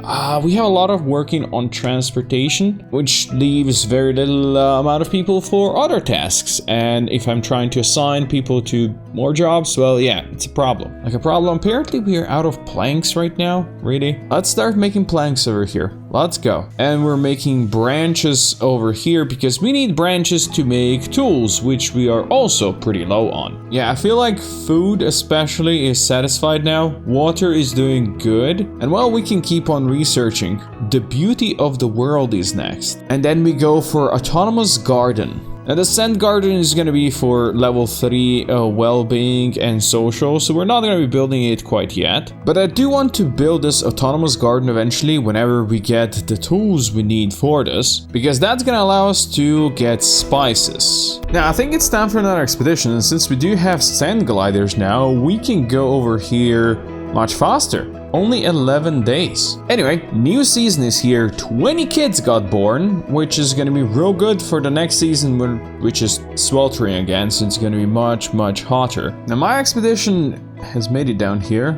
we have a lot of working on transportation, which leaves very little amount of people for other tasks. And if I'm trying to assign people to more jobs, well, yeah, it's a problem. Like a problem. Apparently we are out of planks right now. Really? Let's start making planks over here. Let's go. And we're making branches over here because we need branches to make tools, which we are also pretty low on. Yeah, I feel like food especially is satisfied now. Water is doing good. And well, we can keep on researching. The beauty of the world is next. And then we go for autonomous garden. Now the sand garden is going to be for level 3 well-being and social, so we're not going to be building it quite yet. But I do want to build this autonomous garden eventually whenever we get the tools we need for this, because that's going to allow us to get spices. Now I think it's time for another expedition, and since we do have sand gliders now, we can go over here much faster. Only 11 days. Anyway, new season is here. 20 kids got born, which is going to be real good for the next season, which is sweltering again, so it's going to be much hotter. Now my expedition has made it down here,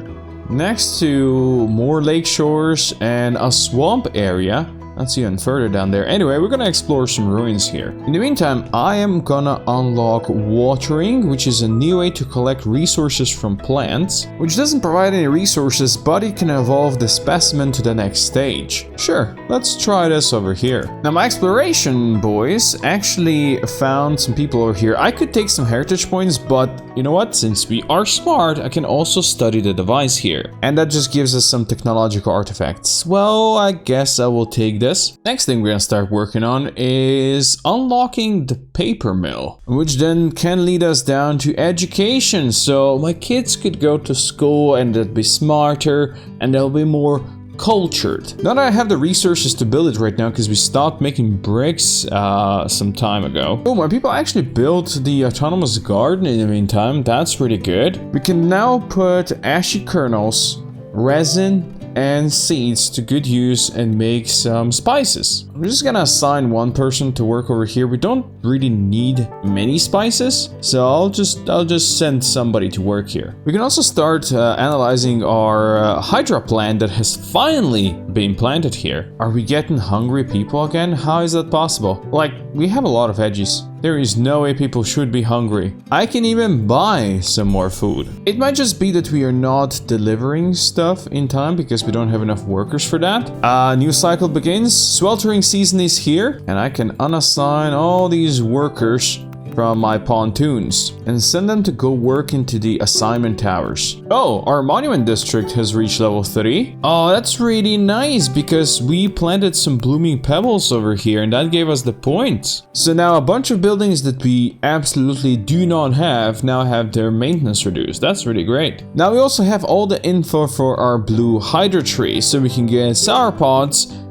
next to more lake shores and a swamp area. That's even further down there. Anyway, we're gonna explore some ruins here. In the meantime, I am gonna unlock watering, which is a new way to collect resources from plants, which doesn't provide any resources, but it can evolve the specimen to the next stage. Sure, let's try this over here. Now my exploration boys actually found some people over here. I could take some heritage points, but you know what? Since we are smart, I can also study the device here. And that just gives us some technological artifacts. Well, I guess I will take this. Next thing we're gonna start working on is unlocking the paper mill, which then can lead us down to education. So my kids could go to school and they'll be smarter and they'll be more cultured. Not that I have the resources to build it right now because we stopped making bricks some time ago. Oh, my people actually built the autonomous garden in the meantime. That's really good. We can now put ashy kernels, resin, and seeds to good use and make some spices. I'm just gonna assign one person to work over here. We don't really need many spices, so I'll just send somebody to work here. We can also start analyzing our hydra plant that has finally been planted here. Are we getting hungry people again? How is that possible? Like, we have a lot of veggies. There is no way people should be hungry. I can even buy some more food. It might just be that we are not delivering stuff in time because we don't have enough workers for that. New cycle begins. Sweltering season is here, and I can unassign all these workers from my pontoons and send them to go work into the assignment towers. Oh, our monument district has reached level 3. Oh, that's really nice because we planted some blooming pebbles over here and that gave us the points. So now a bunch of buildings that we absolutely do not have now have their maintenance reduced. That's really great. Now we also have all the info for our blue hydra tree, so we can get sauropods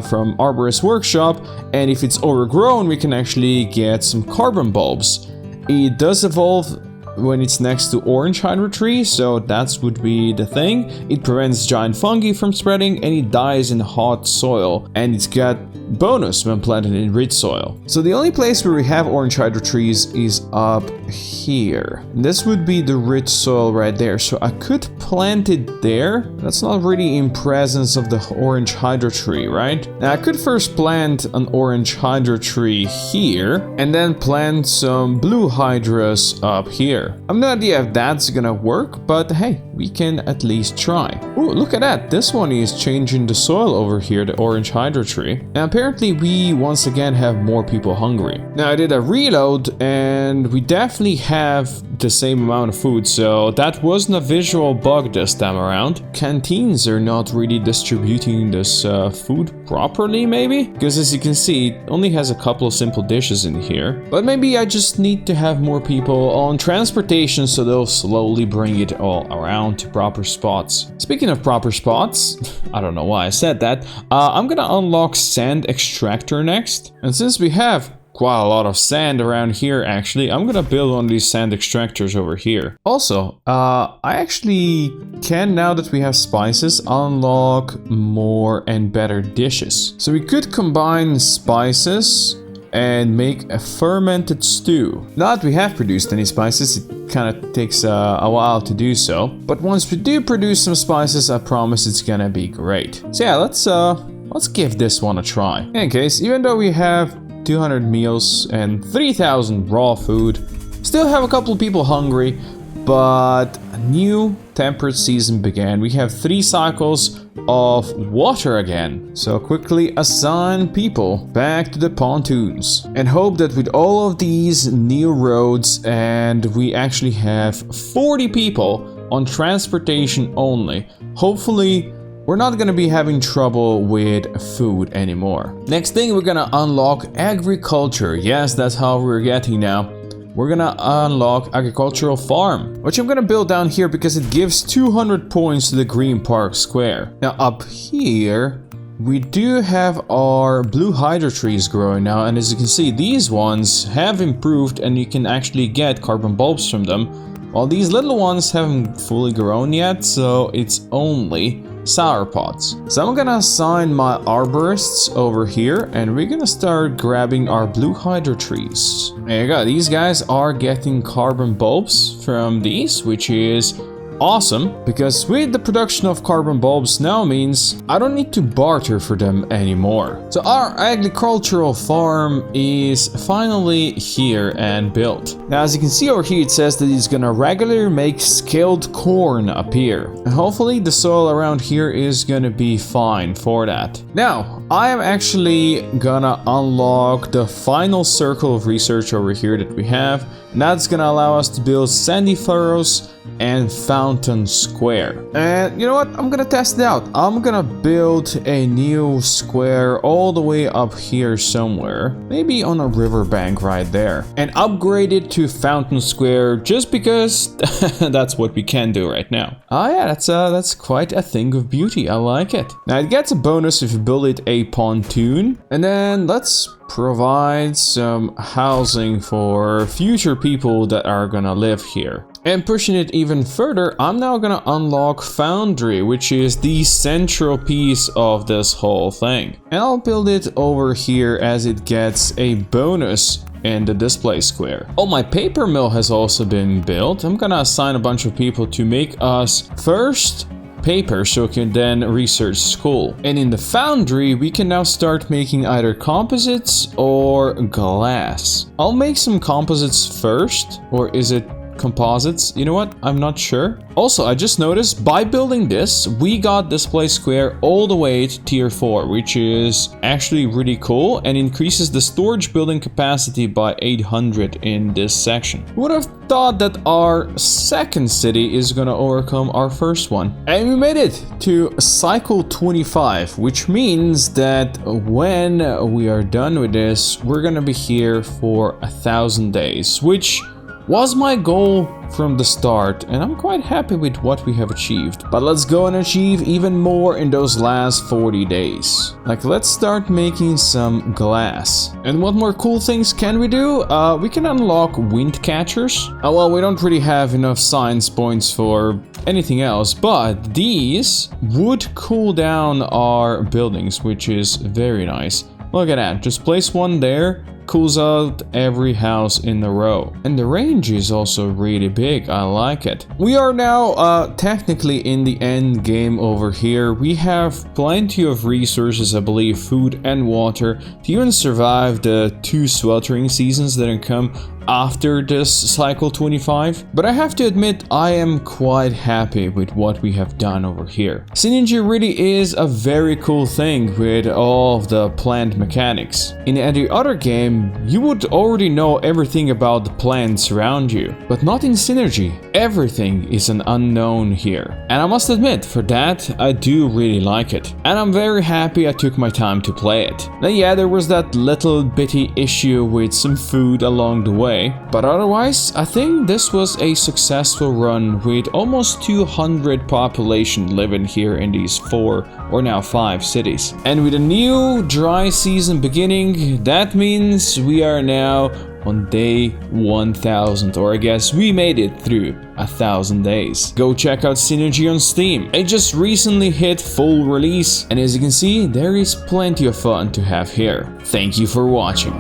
from Arborist Workshop, and if it's overgrown we can actually get some carbon bulbs. It does evolve when it's next to orange hydra tree, so that would be the thing. It prevents giant fungi from spreading and it dies in hot soil, and it's got bonus when planted in rich soil. So the only place where we have orange hydra trees is up here. This would be the rich soil right there, so I could plant it there. That's not really in presence of the orange hydra tree, right? Now I could first plant an orange hydra tree here and then plant some blue hydras up here. I have no idea if that's gonna work, but hey, we can at least try. Ooh, look at that. This one is changing the soil over here, the orange hydra tree. Now apparently we once again have more people hungry. Now I did a reload and we definitely have the same amount of food, so that wasn't a visual bug this time around. Canteens are not really distributing this food properly, maybe? Because as you can see, it only has a couple of simple dishes in here. But maybe I just need to have more people on transportation so they'll slowly bring it all around to proper spots. Speaking of proper spots, I don't know why I said that, I'm gonna unlock sand extractor next. And since we have quite a lot of sand around here, actually, I'm gonna build one of these sand extractors over here. Also, I actually can, now that we have spices, unlock more and better dishes. So we could combine spices and make a fermented stew. Now that we have produced any spices, it kind of takes a while to do so. But once we do produce some spices, I promise it's gonna be great. So yeah, let's give this one a try. In any case, even though we have 200 meals and 3,000 raw food, still have a couple of people hungry, but a new temperate season began. We have 3 cycles of water again. So quickly assign people back to the pontoons and hope that with all of these new roads, and we actually have 40 people on transportation only. Hopefully we're not gonna be having trouble with food anymore. Next thing, we're gonna unlock agriculture. Yes, that's how we're getting now. We're gonna unlock agricultural farm, which I'm gonna build down here because it gives 200 points to the Green Park Square. Now up here, we do have our blue hydro trees growing now, and as you can see, these ones have improved and you can actually get carbon bulbs from them, while these little ones haven't fully grown yet, so it's only sour pods. So I'm gonna assign my arborists over here, and we're gonna start grabbing our blue hydro trees. There you go, these guys are getting carbon bulbs from these, which is awesome, because with the production of carbon bulbs now means I don't need to barter for them anymore. So our agricultural farm is finally here and built. Now as you can see over here, it says that it's gonna regularly make scaled corn appear, and hopefully the soil around here is gonna be fine for that. Now I am actually gonna unlock the final circle of research over here that we have, and that's gonna allow us to build sandy furrows and fountain square. And you know what, I'm gonna test it out. I'm gonna build a new square all the way up here somewhere, maybe on a riverbank right there, and upgrade it to fountain square just because that's what we can do right now. Oh yeah, that's quite a thing of beauty. I like it. Now it gets a bonus if you build it a pontoon, and then let's provide some housing for future people that are gonna live here. And pushing it even further, I'm now gonna unlock Foundry, which is the central piece of this whole thing. And I'll build it over here as it gets a bonus in the display square. Oh, my paper mill has also been built. I'm gonna assign a bunch of people to make us first paper so we can then research school. And in the foundry, we can now start making either composites or glass. I'll make some composites first, or is it composites? You know what? I'm not sure. Also, I just noticed by building this, we got display square all the way to tier 4, which is actually really cool and increases the storage building capacity by 800 in this section. Who would have thought that our second city is gonna overcome our first one? And we made it to cycle 25, which means that when we are done with this, we're gonna be here for 1,000 days, which was my goal from the start, and I'm quite happy with what we have achieved. But let's go and achieve even more in those last 40 days. Like, let's start making some glass. And what more cool things can we do? We can unlock wind catchers. Well, we don't really have enough science points for anything else, but these would cool down our buildings, which is very nice. Look at that, just place one there, cools out every house in a row. And the range is also really big. I like it. We are now technically in the end game over here. We have plenty of resources, I believe, food and water to even survive the 2 sweltering seasons that come after this cycle 25. But I have to admit, I am quite happy with what we have done over here. Synergy really is a very cool thing with all of the plant mechanics. In any other game, you would already know everything about the plants around you, but not in Synergy. Everything is an unknown here. And I must admit, for that, I do really like it. And I'm very happy I took my time to play it. Now yeah, there was that little bitty issue with some food along the way, but otherwise, I think this was a successful run with almost 200 population living here in these 4 or now 5 cities. And with a new dry season beginning, that means we are now on day 1000, or I guess we made it through 1,000 days. Go check out Synergy on Steam. It just recently hit full release, and as you can see, there is plenty of fun to have here. Thank you for watching.